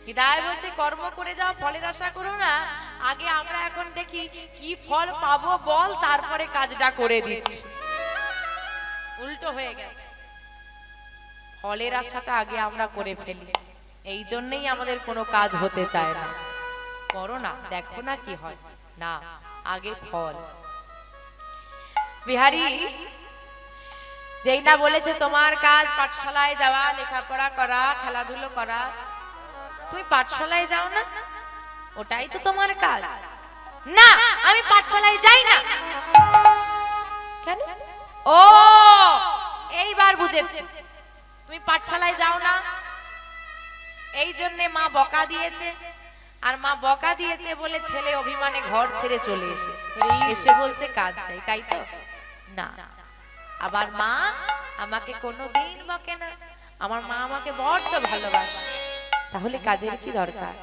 গীতায় বলছে কর্ম করে যাও, ফলের আশা করো না। আগে আমরা এখন দেখি কি ফল পাবো বল, তারপরে কাজটা করে দিচ্ছি। উল্টো হয়ে গেছে, ফলের আশাটা আগে আমরা করে ফেলি। এই জন্যই আমাদের কোনো কাজ হতে চায় না। করো না, দেখো না কি হয়, না আগে ফল। বিহারী যেই না বলেছে তোমার কাজ পাঠশালায় যাওয়া, লেখাপড়া করা, খেলাধুলো করা, তুমি পাঠশালায় যাও না, ওটাই তো তোমার কাজ। না আমি পাঠশালায় যাই না। কেন? ও এইবার বুঝেছি, তুমি পাঠশালায় যাও না, এই জন্য মা বকা দিয়েছে। আর মা বকা দিয়েছে বলে ছেলে অভিমানে ঘর ছেড়ে চলে এসেছে, এসে বলছে কাজ চাই, তাই তো? না, আবার মা আমাকে কোনোদিন বকে না, আমার মা আমাকে বড্ড ভালোবাসে। তাহলে কাজের কি দরকার?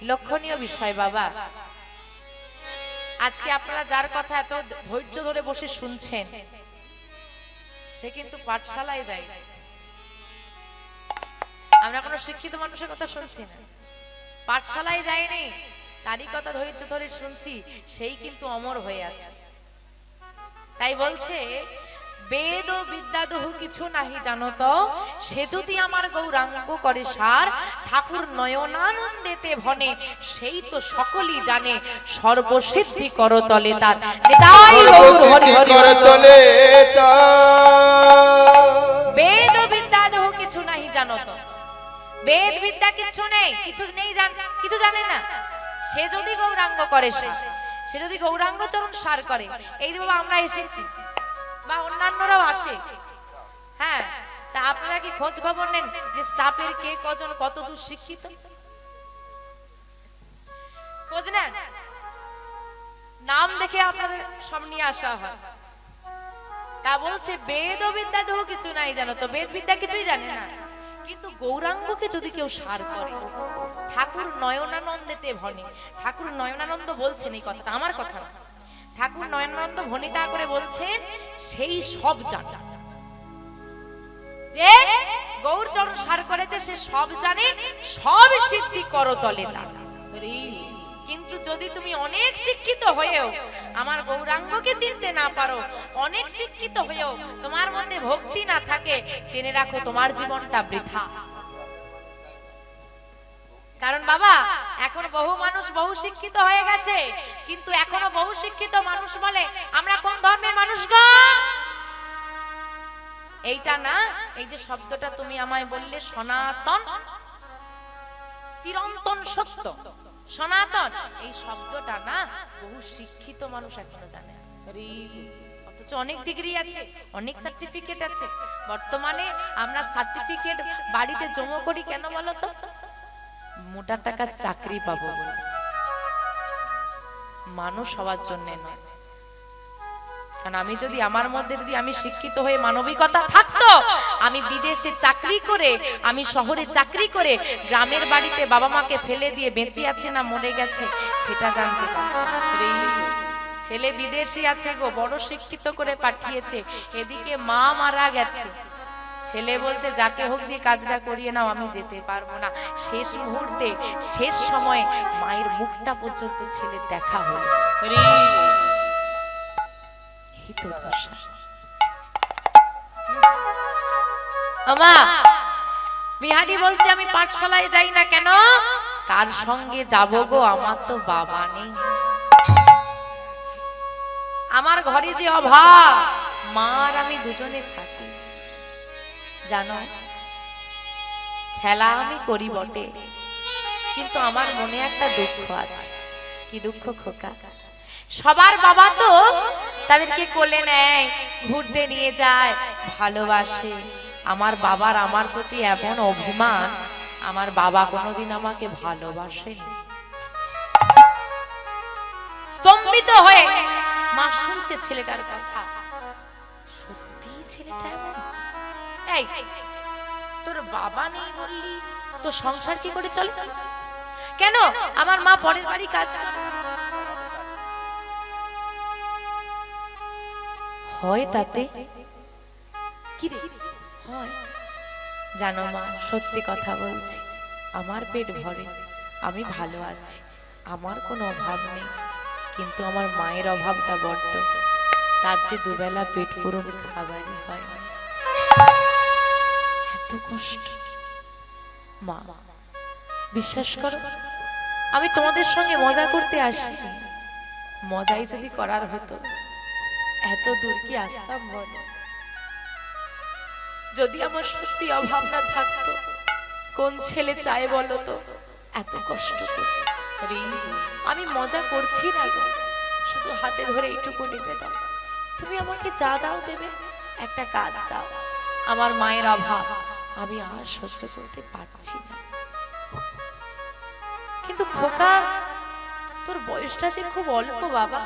লক্ষণীয় বিষয় বাবা। আজকে আপনারা যার কথা এত ধৈর্য ধরে বসে শুনছেন, সে কিন্তু পাঠশালায় যায়। আমরা কোনো শিক্ষিত মানুষের কথা শুনছি না, পাঠশালায় যায়নি, তারই কথা ধৈর্য ধরে শুনছি, সেই কিন্তু অমর হয়ে আছে। তাই বলছে বেদ ও বিদ্যাদহ কিছু নাহি জানো তো, সে যদি আমার গৌরাঙ্গ করে সার, ঠাকুর নয়নানন্দেতে ভনে, সেই তো সকলই জানে, সর্বসিদ্ধি করতলে তার। নিতাই গৌর হরি হরি করতলে তার। বেদ ও বিদ্যাদহ কিছু নাহি জানো তো, বেদ বিদ্যা কিছু নেই, কিছু নেই, কিছু জানে না। সে যদি গৌরাঙ্গ করে সার, সে যদি গৌরাঙ্গ চরণ সার করে, এই যে বাবা আমরা এসেছি বা অন্যান্যরাও আসে, হ্যাঁ, তা আপনারা কি খোঁজ খবর নেন যে স্টাফের কে কজন কত দূর শিক্ষিত? খোঁজ নেন? নাম দেখে আপনাদের সব নিয়ে আসা হয়। তা বলছে বেদ ও বিদ্যা দেহ কিছু নাই জানো তো, বেদ বিদ্যা কিছুই জানে না, কিন্তু গৌরাঙ্গকে যদি কেউ সার করে, ঠাকুর নয়নানন্দেতে ভনে। ঠাকুর নয়নানন্দ বলছেন এই কথাটা, আমার কথা না, ঠাকুর নয়নানন্দ ভনিতা করে বলছেন সেই সব জানে, যে গৌরচরণ সার করেছে সে সব জানে, সব সিদ্ধি করতলে তার। কিন্তু যদি তুমি অনেক শিক্ষিত হয়েও আমার গৌরাঙ্গকে চিনতে না পারো, অনেক শিক্ষিত হয়েও তোমার মধ্যে ভক্তি না থাকে, জেনে রাখো তোমার জীবনটা বৃথা। কারণ বাবা এখন বহু মানুষ বহু শিক্ষিত হয়ে গেছে, কিন্তু এখনো বহু শিক্ষিত মানুষ বলে আমরা কোন ধর্মের মানুষ গো? এইটা না, এই যে শব্দটা তুমি আমায় বললে সনাতন, চিরন্তন সত্য, সনাতন, এই শব্দটা না বহু শিক্ষিত মানুষ এখনো জানে। অথচ অনেক ডিগ্রি আছে, অনেক সার্টিফিকেট আছে। বর্তমানে আমরা সার্টিফিকেট বাড়িতে জমা করি কেন বলো তো? মোটা টাকার চাকরি পাবো বলে, মানুষ হওয়ার জন্য নয়। কারণ আমি যদি আমার মধ্যে যদি আমি শিক্ষিত হয়ে মানবিকতা থাকতো, আমি বিদেশে চাকরি করে, আমি শহরে চাকরি করে, গ্রামের বাড়িতে বাবা মাকে ফেলে দিয়ে বেঁচে আছে না মরে গেছে সেটা জানতে পারতাম। ছেলে বিদেশে আছে গো, বড় শিক্ষিত করে পাঠিয়েছে, এদিকে মা মারা গেছে, ছেলে বলছে যাকে হোক দিয়ে কাজটা করিয়ে নাও, আমি যেতে পারবো না। শেষ মুহূর্তে, শেষ সময়ে মায়ের মুখটা পর্যন্ত ছেলে দেখা হলো। বিহারি বলছে আমি পাঠশালায় যাই না কেন? কার সঙ্গে যাব গো, আমার তো বাবা নেই, আমার ঘরে যে অভাব, মা আর আমি দুজনে থাকি। জানো, খেলা আমি করি বটে, কিন্তু আমার মনে একটা দুঃখ আছে। কি দুঃখ খোকা? সবার বাবা তো তাদেরকে কোলে নেয়, ঘুরতে নিয়ে যায়, ভালোবাসে। আমার বাবার আমার প্রতি এমন অভিমান, আমার বাবা কোনোদিন আমাকে ভালোবাসেনি। স্তম্ভিত হয়ে মা শুনছে ছেলেটার কথা। সত্যি ছেলেটা এমন? এই তোর বাবা নেই বললি, তো সংসার কি করে চলে? কেন আমার মা পরের বাড়ি কাজ করে? হয় তাতে কি রে? হয়। জানো মা, সত্যি কথা বলছি, আমার পেট ভরে, আমি ভালো আছি, আমার কোনো অভাব নেই, কিন্তু আমার মায়ের অভাবটা বড্ড। তার যে দুবেলা পেট পূরণ খাবারই হয় না, এত কষ্ট। মা বিশ্বাস করো, আমি তোমাদের সঙ্গে মজা করতে আসিনি। মজাই যদি করার হতো এত দূর কি আসতাম বলো? যদি আমার সত্যি অভাব না থাকতো, কোন ছেলে চায় বলো তো এত কষ্ট করতে? আমি মজা করছি না গো, শুধু হাতে ধরে এইটুকু নিবে দাও। তুমি আমাকে যা দাও দেবে, একটা কাজ দাও। আমার মায়ের অভাব আমি আর সহ্য করতে পারছি না। কিন্তু খোকা, তোর বয়সটা যে খুব অল্প বাবা,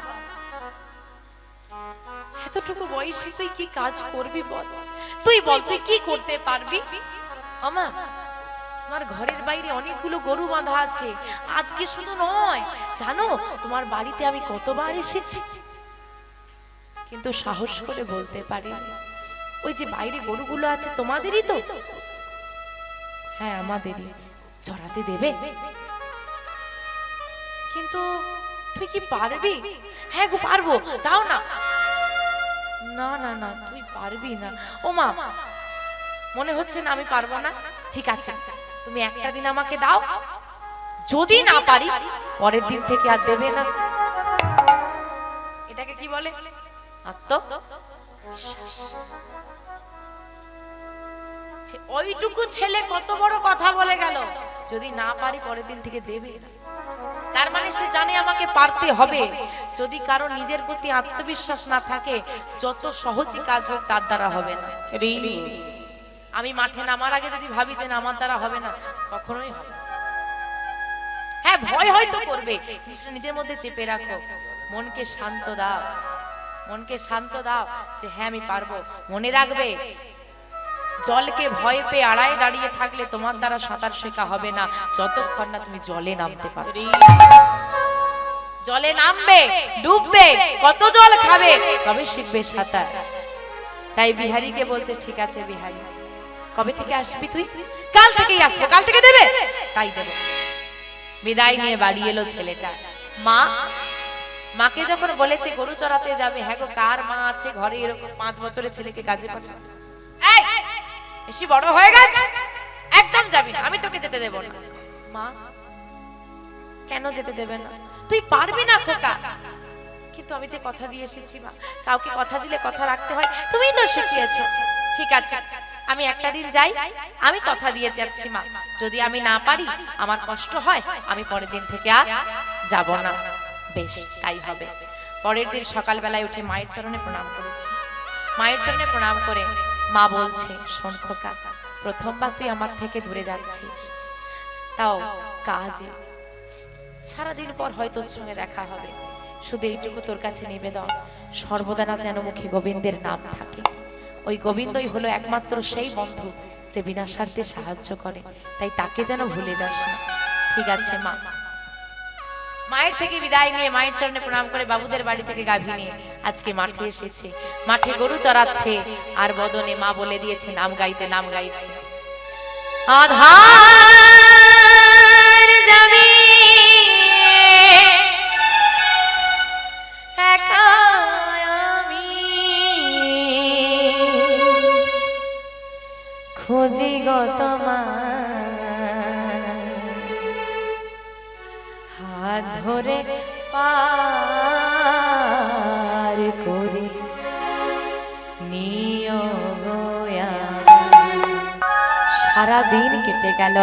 এতটুকু বয়সে তুই কি কাজ করবি বল? তুই বল, তুই কি করতে পারবি? আমা, আমার ঘরের বাইরে অনেকগুলো গরু বাঁধা আছে, আজকে শুধু নয়, জানো তোমার বাড়িতে আমি কতবার এসেছি, কিন্তু সাহস করে বলতে পারিনি। ওই যে বাইরে গরুগুলো আছে তোমাদেরই তো? হ্যাঁ আমাদেরই। চড়াতে দেবে? কিন্তু তুই কি পারবি? হ্যাঁ গো পারবো, দাও না। না না না, তুই পারবি না। ও মা, মনে হচ্ছে না আমি পারবো না। ঠিক আছে, তুমি একটা দিন আমাকে দাও, যদি না পারি পরের দিন থেকে আর দেবে না। এটাকে কি বলে? আত্মবিশ্বাস। ওইটুকু ছেলে কত বড় কথা বলে গেল, যদি না পারি পরের দিন থেকে দেবে না। তার মানে সে জানে আমাকে পারতে হবে। যদি কারো নিজের প্রতি আত্মবিশ্বাস না থাকে, যত সহজই কাজ হোক তার দ্বারা হবে না। আমি মাঠে নামার আগে যদি ভাবি যে আমার দ্বারা হবে না, কখনোই হবে। হ্যাঁ ভয় হয়তো করবে, নিজের মধ্যে চেপে রাখো, মনকে শান্ত দাও, মনকে শান্ত দাও যে হ্যাঁ আমি পারবো। মনে রাখবে, জলকে ভয় পেয়ে আড়ায় দাঁড়িয়ে থাকলে তোমার দ্বারা সাঁতার শেখা হবে না, যতক্ষণ না তুমি জলে নামতে পারবে। জলে নামবে, ডুববে, কত জল খাবে, তবে শিখবে সাঁতার। তাই বিহারীকে বলছে, ঠিক আছে বিহারী, কবে থেকে আসবি তুই? কাল থেকেই আসবো। কাল থেকে দেবে? তাই দেবো। বিদায় নিয়ে বাড়ি এলো ছেলেটা। মা, মাকে যখন বলেছে গরু চড়াতে যাবে, হ্যাঁ গো কার মা আছে ঘরে এরকম 5 বছরের ছেলেকে কাজে পাঠাতে? এই বেশি বড় হয়ে গেছে, একদম যাবি না, আমি তোকে যেতে দেব না। মা, কেন যেতে দেবে না? তুই পারবি না খোকা। কিন্তু আমি যে কথা দিয়ে এসেছি মা, কাউকে কথা দিলে কথা রাখতে হয়, তুমিই তো শিখিয়েছো। ঠিক আছে, আমি একটা দিন যাই, আমি কথা দিয়ে যাচ্ছি মা, যদি আমি না পারি, আমার কষ্ট হয়, আমি পরের দিন থেকে আর যাব না। বেশ, তাই হবে। পরের দিন সকালবেলায় উঠে মায়ের চরণে প্রণাম করেছি। মায়ের চরণে প্রণাম করে মা বলছে, শোন খোকা, প্রথমবার তুই আমার থেকে দূরে যাচ্ছিস, তাও কাজে, সারাদিন পর হয়তো তোর সঙ্গে দেখা হবে, শুধু এইটুকু তোর কাছে নিবেদন, সর্বদা না যেন মুখে গোবিন্দের নাম থাকে। ওই গোবিন্দই হলো একমাত্র সেই বন্ধু যে বিনা স্বার্থে সাহায্য করে, তাই তাকে যেন ভুলে যাস না। ঠিক আছে মা। মায়ের থেকে বিদায় নিয়ে মায়ের চরণে প্রণাম করে বাবুদের বাড়ি থেকে গাভী নিয়ে আজকে মাঠে এসেছে। মাঠে গরু চড়াচ্ছে, আর বদনে মা বলে দিয়েছে নাম গাইতে, নাম গাইছে। আধার যাবি একা আমি, খুঁজি গো তোমার হাত ধরে পার করে নিও গো। সারা দিন কেটে গেল,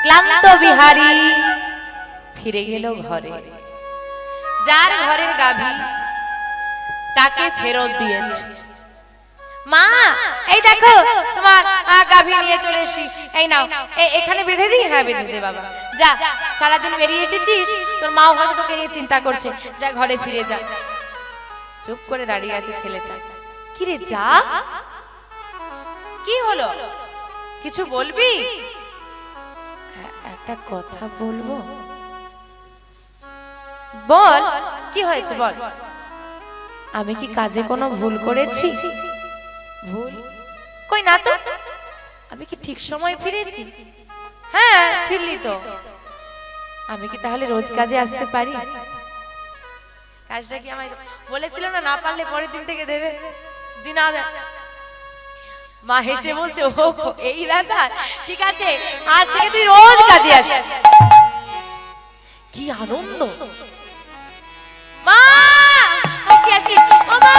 ক্লান্ত বিহারী ফিরে গেল ঘরে। যার ঘরের গাভী তাকে ফেরত দিয়েছে। মা, এই দেখো তোমার গাভী গাভী নিয়ে চলে এসি, এই নাও এখানে বেঁধে দিই। হ্যাঁ বেঁধে দে বাবা, যা, সারাদিন বেরিয়ে এসেছিস, তোর মাও হয়তো তোকে নিয়ে চিন্তা করছে, যা ঘরে ফিরে যা। চুপ করে দাঁড়িয়ে আছে ছেলেটা। কি রে যা, কি হলো, কিছু বলবি? একটা কথা বলবো। বল, কি হয়েছে বল। আমি কি কাজে কোনো ভুল করেছি? ভুল কই না তো, আমি কি ঠিক সময় ফিরেছি? হ্যাঁ ফিরলি তো। আমি কি তাহলে রোজ কাজে আসতে পারি? কাজটা কি আমায় বলেছিল না, না পারলে পরের দিন থেকে দেবে, দিন আ মা হেসে বলছে, ও এই ব্যাপার, ঠিক আছে আজ থেকে তুই রোজ কাজে আসিস। কি আনন্দ, মা আসি আসি, ও মা,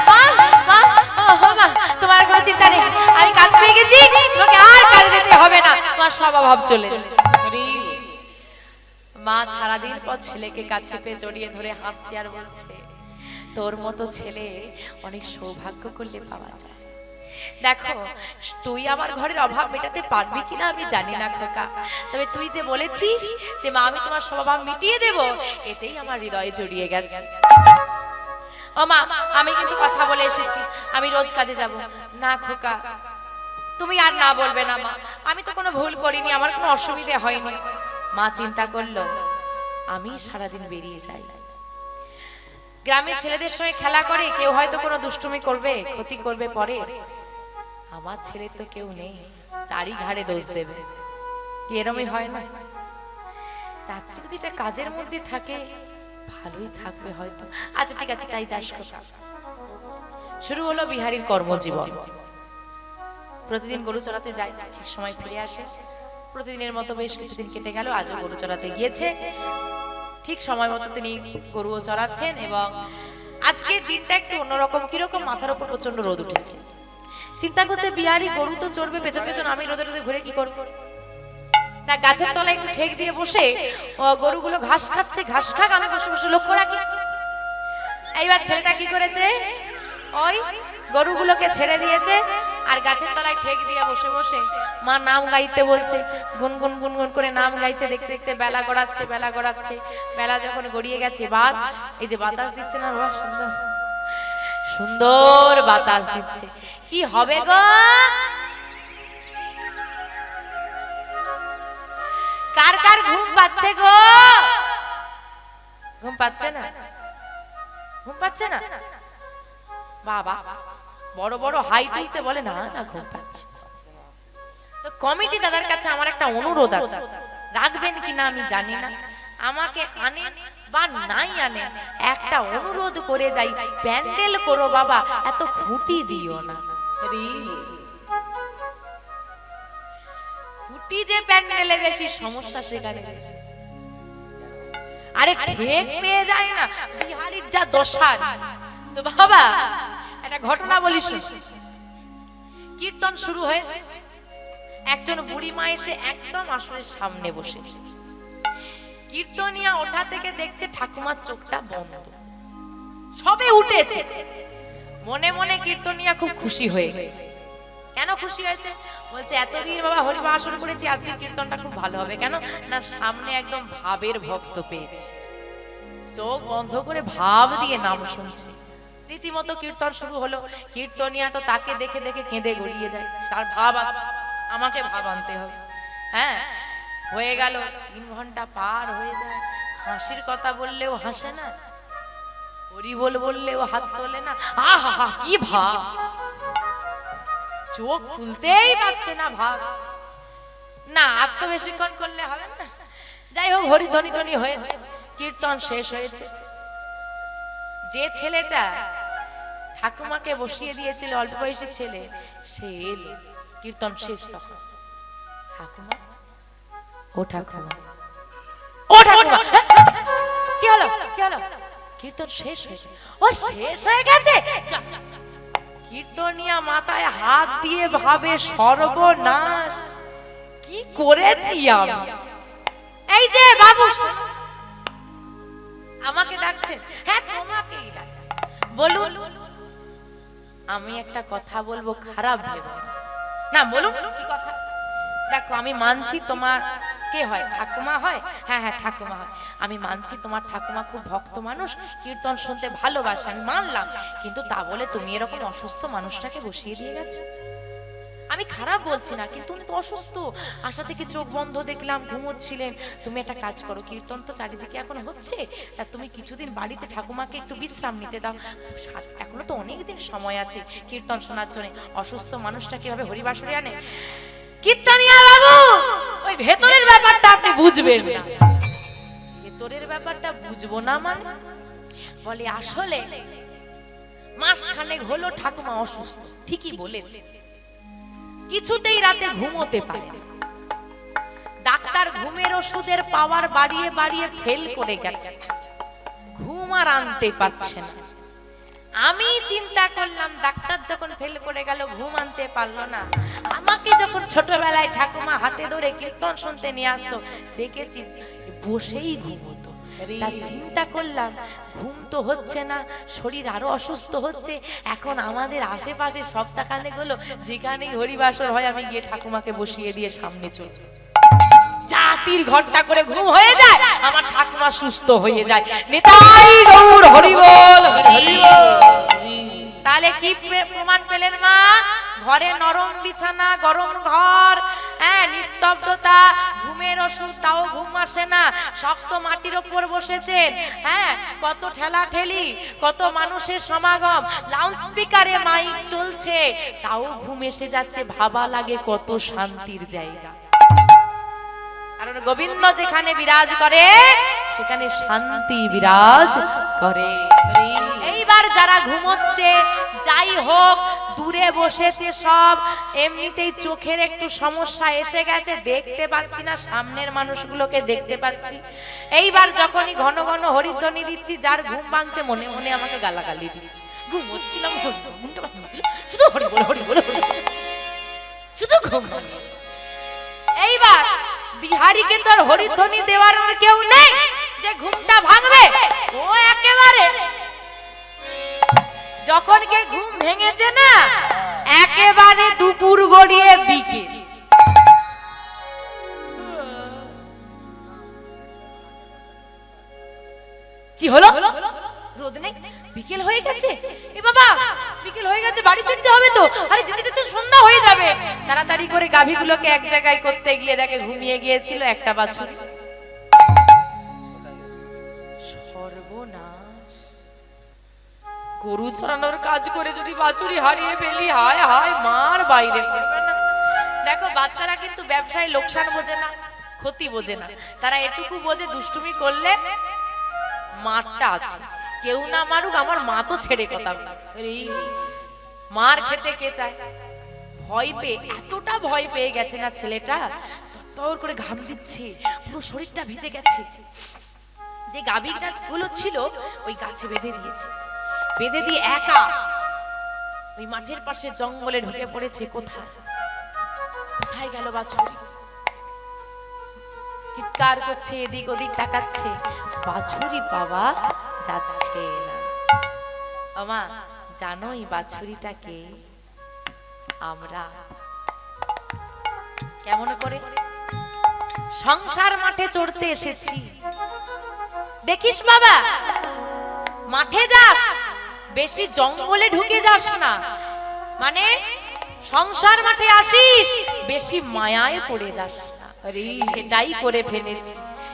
মা মা, ও মা, তোমার কোনো চিন্তা নেই, আমি কাজ পেয়ে গেছি, তোমাকে আর কাজে যেতে হবে না, তোমার সব অভাব চলে যাবে। মা সারাদিন পর ছেলেকে কাছে পেয়ে জড়িয়ে ধরে হাসছে আর বলছে, তোর মতো ছেলে অনেক সৌভাগ্য করলে পাওয়া যায়। দেখো তুই আমার ঘরের অভাব মেটাতে পারবি কিনা আমি জানি না খোকা, তবে তুই যে বলেছিস যে মা আমি তোমার সব অভাব মিটিয়ে দেব, এতেই আমার হৃদয়ে জড়িয়ে গেছে। ও মা, আমি কিন্তু কথা বলে এসেছি, আমি রোজ কাজে যাব। না খোকা, তুমি আর না বলবে না মা, আমি তো কোনো ভুল করিনি, আমার কোনো অসুবিধে হয়নি। মা চিন্তা করলো, আমি সারাদিন বেরিয়ে যাই, গ্রামের ছেলেদের সঙ্গে খেলা করে, কেউ হয়তো কোনো দুষ্টুমি করবে, ক্ষতি করবে, পরে আমার ছেলে তো কেউ নেই, তারই ঘাড়ে দোষ দেবে, কি এরমই হয় না? তার যদি এটা কাজের মধ্যে থাকে ভালোই থাকবে হয়তো। আচ্ছা ঠিক আছে, তাই যাস খোকা। শুরু হলো বিহারীর কর্মজীবন। প্রতিদিন গরু চড়াতে যায়, ঠিক সময় ফিরে আসে। প্রতিদিনের মতো বেশ কিছুদিন কেটে গেল, আজও গরু চড়াতে গিয়েছে, ঠিক সময় মতো তিনি গরুও চড়াচ্ছেন। এবং আজকের দিনটা একটু অন্যরকম, কিরকম, মাথার উপর প্রচন্ড রোদ উঠেছে। চিন্তা করছে বিহারী গরু তো চড়বে পেছন পেছন, আমি রোদে রোদে ঘুরে কি করব? তা গাছের তলায় একটু ঠেক দিয়ে বসে গরুগুলো ঘাস খাচ্ছে, ঘাস খাক, আমি বসে বসে লক্ষ্য রাখি। এইবার ছেলেটা কি করেছে, ওই গরুগুলোকে ছেড়ে দিয়েছে আর গাছের তলায় ঠেক দিয়ে বসে বসে মা নাম গাইতে বলছে, গুনগুন গুনগুন করে নাম গাইছে। দেখতে দেখতে বেলা গড়াচ্ছে, বেলা গড়াচ্ছে, বেলা যখন গড়িয়ে গেছে, বাদ এই যে বাতাস দিচ্ছে না, বাহ সুন্দর সুন্দর বাতাস দিচ্ছে। কি হবে গো, কার কার ঘুম পাচ্ছে গো? ঘুম পাচ্ছে না, ঘুম পাচ্ছে না? বাবা বড় বড় হাই তুলছে, বলে না না ঘুম পাচ্ছে। তো কমিটি দাদার কাছে আমার একটা অনুরোধ আছে, রাখবেন কিনা আমি জানি না, আমাকে আনে বা নাই আনে একটা অনুরোধ করে যাই, প্যান্ডেল করো বাবা, এত খুঁটি দিও না। খুঁটি যে প্যান্ডেলে বেশি সমস্যা, সেখানে আরে ঠেক পেয়ে যায় না, বিহারীর যা দশা। তো বাবা একটা ঘটনা বলি, কীর্তন শুরু হয়েছে, একজন বুড়ি মা এসে একদম আসরের সামনে বসেছে। কীর্তনিয়া ওঠা থেকে দেখছে ঠাকুমার চোখটা বন্ধ, সবে উঠেছে। মনে মনে কীর্তনিয়া খুব খুশি হয়ে গেছে। কেন খুশি হয়েছে? বলছে এতদিন বাবা হরিবা আসর করেছি, আজকে কীর্তনটা খুব ভালো হবে। কেন না, সামনে একদম ভাবের ভক্ত পেয়েছে, চোখ বন্ধ করে ভাব দিয়ে নাম শুনছে। রীতিমতো কীর্তন শুরু হলো। কীর্তনিয়া তো তাকে দেখে দেখে কেঁদে গড়িয়ে যায়, তার ভাব আছে, আমাকে ভাব আনতে হবে। হ্যাঁ হয়ে গেল, 3 ঘন্টা পার হয়ে যায়, হাসির কথা বললেও হাসে না, হরি বল বললেও হাত তোলে না। আহা হা কি ভাব, চোখ খুলতেই পারছে না ভাব। না আর তো বেশিক্ষণ করলে হবে না। যাই হোক, হরিধ্বনি টনি হয়েছে, কীর্তন শেষ হয়েছে। যে ছেলেটা ঠাকুমাকে বসিয়ে দিয়েছিল, অল্প বয়সী ছেলে, সে এলো। কীর্তন শেষ তখন, ঠাকুমা ও ঠাকুমা, ও ঠাকুমা, কি হলো কি হলো? কীর্তন শেষ হয়েছে। ও শেষ হয়ে গেছে? কীর্তনিয়া মাথায় হাত দিয়ে ভাবে, সর্বনাশ, কি করেছি আমি? এই যে বাবু আমাকে ডাকছে। হ্যাঁ তোমাকেই ডাকছে, বলুন। আমি একটা কথা বলবো, খারাপ ভেবো না। না বলুন কি কথা। দেখো আমি মানছি তোমার কে হয়, ঠাকুমা হয়, হ্যাঁ হ্যাঁ ঠাকুমা হয়, আমি মানছি তোমার ঠাকুমা খুব ভক্ত মানুষ, কীর্তন শুনতে ভালোবাসে, আমি মানলাম, কিন্তু তা বলে তুমি এরকম অসুস্থ মানুষটাকে বসিয়ে দিয়ে গেছো। আমি খারাপ বলছি না, কিন্তু উনি তো অসুস্থ, আশা থেকে চোখ বন্ধ দেখলাম, ঘুমোচ্ছিলেন। তুমি একটা কাজ করো, কীর্তন তো চারিদিকে এখন হচ্ছে, তা তুমি কিছুদিন বাড়িতে ঠাকুমাকে একটু বিশ্রাম নিতে দাও, এখনো তো অনেকদিন সময় আছে কীর্তন শোনার জন্য। অসুস্থ মানুষটা কিভাবে হরিবাসরে আনে? কীর্তনিয়া বাবু, ওই ভেতরের ব্যাপারটা আপনি বুঝবেন না। ভেতরের ব্যাপারটা বুঝবো না মানে? বলে আসলে মাসখানেক হলো ঠাকুমা অসুস্থ, ঠিকই বলেছে, কিছুতেই রাতে ঘুমোতে পারে না। ডাক্তার ঘুমের ওষুধের পাওয়ার বাড়িয়ে বাড়িয়ে ফেল করে গেছে, ঘুম আর আনতে পারছে না। আমি চিন্তা করলাম ডাক্তার যখন ফেল করে গেল, ঘুম আনতে পারলো না, আমাকে যখন ছোটবেলায় ঠাকুমা হাতে ধরে কীর্তন শুনতে নিয়ে আসতো, দেখেছি বসেই ঘুমোতো। তা চিন্তা করলাম ঘুম তো হচ্ছে না, শরীর আরো অসুস্থ হচ্ছে, এখন আমাদের আশেপাশে সপ্তাহখানেক হলো যেখানেই হরিবাসর হয় আমি গিয়ে ঠাকুমাকে বসিয়ে দিয়ে সামনে চল, জাতির ঘন্টা করে ঘুম হয়ে যায়, আমার ঠাকুমা সুস্থ হয়ে যায়। নিতাই গৌর হরি বল। তাহলে কি প্রমাণ পেলেন মা? ঘরে নরম বিছানা, গরম ঘর, হ্যাঁ নিস্তব্ধতা, ঘুমের ওষুধ তাও ঘুম আসে না, শক্ত মাটির ওপর বসেছেন, হ্যাঁ কত ঠেলা ঠেলি, কত মানুষের সমাগম, লাউড স্পিকারে মাইক চলছে, তাও ঘুম এসে যাচ্ছে, ভাবা লাগে কত শান্তির জায়গা। কারণ গোবিন্দ যেখানে বিরাজ করে সেখানে শান্তি বিরাজ করে। এইবার যারা ঘুমোচ্ছে, যাই হোক দূরে বসেছে সব, এমনিতেই চোখের একটু সমস্যা এসে গেছে, দেখতে পাচ্ছি না, সামনের মানুষগুলোকে দেখতে পাচ্ছি। এইবার যখনই ঘন ঘন হরিধ্বনি দিচ্ছি, যার ঘুম ভাঙছে মনে মনে আমাকে গালাগালি দিচ্ছে, ঘুমোচ্ছিলাম শুধু হরি বল হরি বল, শুধু ঘুম ভাঙে। এইবার বিহারীকে তো আর হরিধ্বনি দেওয়ার কেউ নেই যে ঘুমটা ভাঙবে, ও একেবারে যখন কে ঘুম ভেঙেছে না, একেবারে দুপুর গড়িয়ে বিকেল। কি হলো? রোদ নেই, বিকেল হয়ে গেছে, এ বাবা বিকেল হয়ে গেছে, বাড়ি ফিরতে হবে তো, আরে যেতে যেতে সন্ধ্যা হয়ে যাবে। তাড়াতাড়ি করে গাভীগুলোকে এক জায়গায় করতে গিয়ে দেখে ঘুমিয়ে গিয়েছিল একটা বাছুর। সর্বনাশ, গরু চড়ানোর কাজ করে যদি বাছুরি হারিয়ে ফেলি, হায় হায় মার বাইরে করবে না। দেখো বাচ্চারা কিন্তু ব্যবসায় লোকসান বোঝে না, ক্ষতি বোঝে না, তারা এটুকু বোঝে দুষ্টুমি করলে মারটা আছে, কেউ না মারুক আমার মা তো ছেড়ে কথা। মার খেতে কে চায়? ভয় পেয়ে, এতটা ভয় পেয়ে গেছে না ছেলেটা, তত্তর করে ঘাম দিচ্ছে, পুরো শরীরটা ভিজে গেছে। যে গাভীটা গুলো ছিল ওই গাছে বেঁধে দিয়েছে, বেঁধে দিয়ে একা ওই মাঠের পাশে জঙ্গলে ঢুকে পড়েছে। কোথায় কোথায় গেল বাছুর? চিৎকার করছে, এদিক ওদিক তাকাচ্ছে, বাছুরি পাওয়া যাচ্ছে না। আমা জানো এই বাছুরিটাকে আমরা কেমন করে সংসার মাঠে চড়তে এসেছি, দেখিস বাবা মাঠে যাস, বেশি জঙ্গলে ঢুকে যাস না, মানে সংসার মাঠে আসিস, বেশি মায়ায় পড়ে যাস না, সেটাই করে ফেলেছি।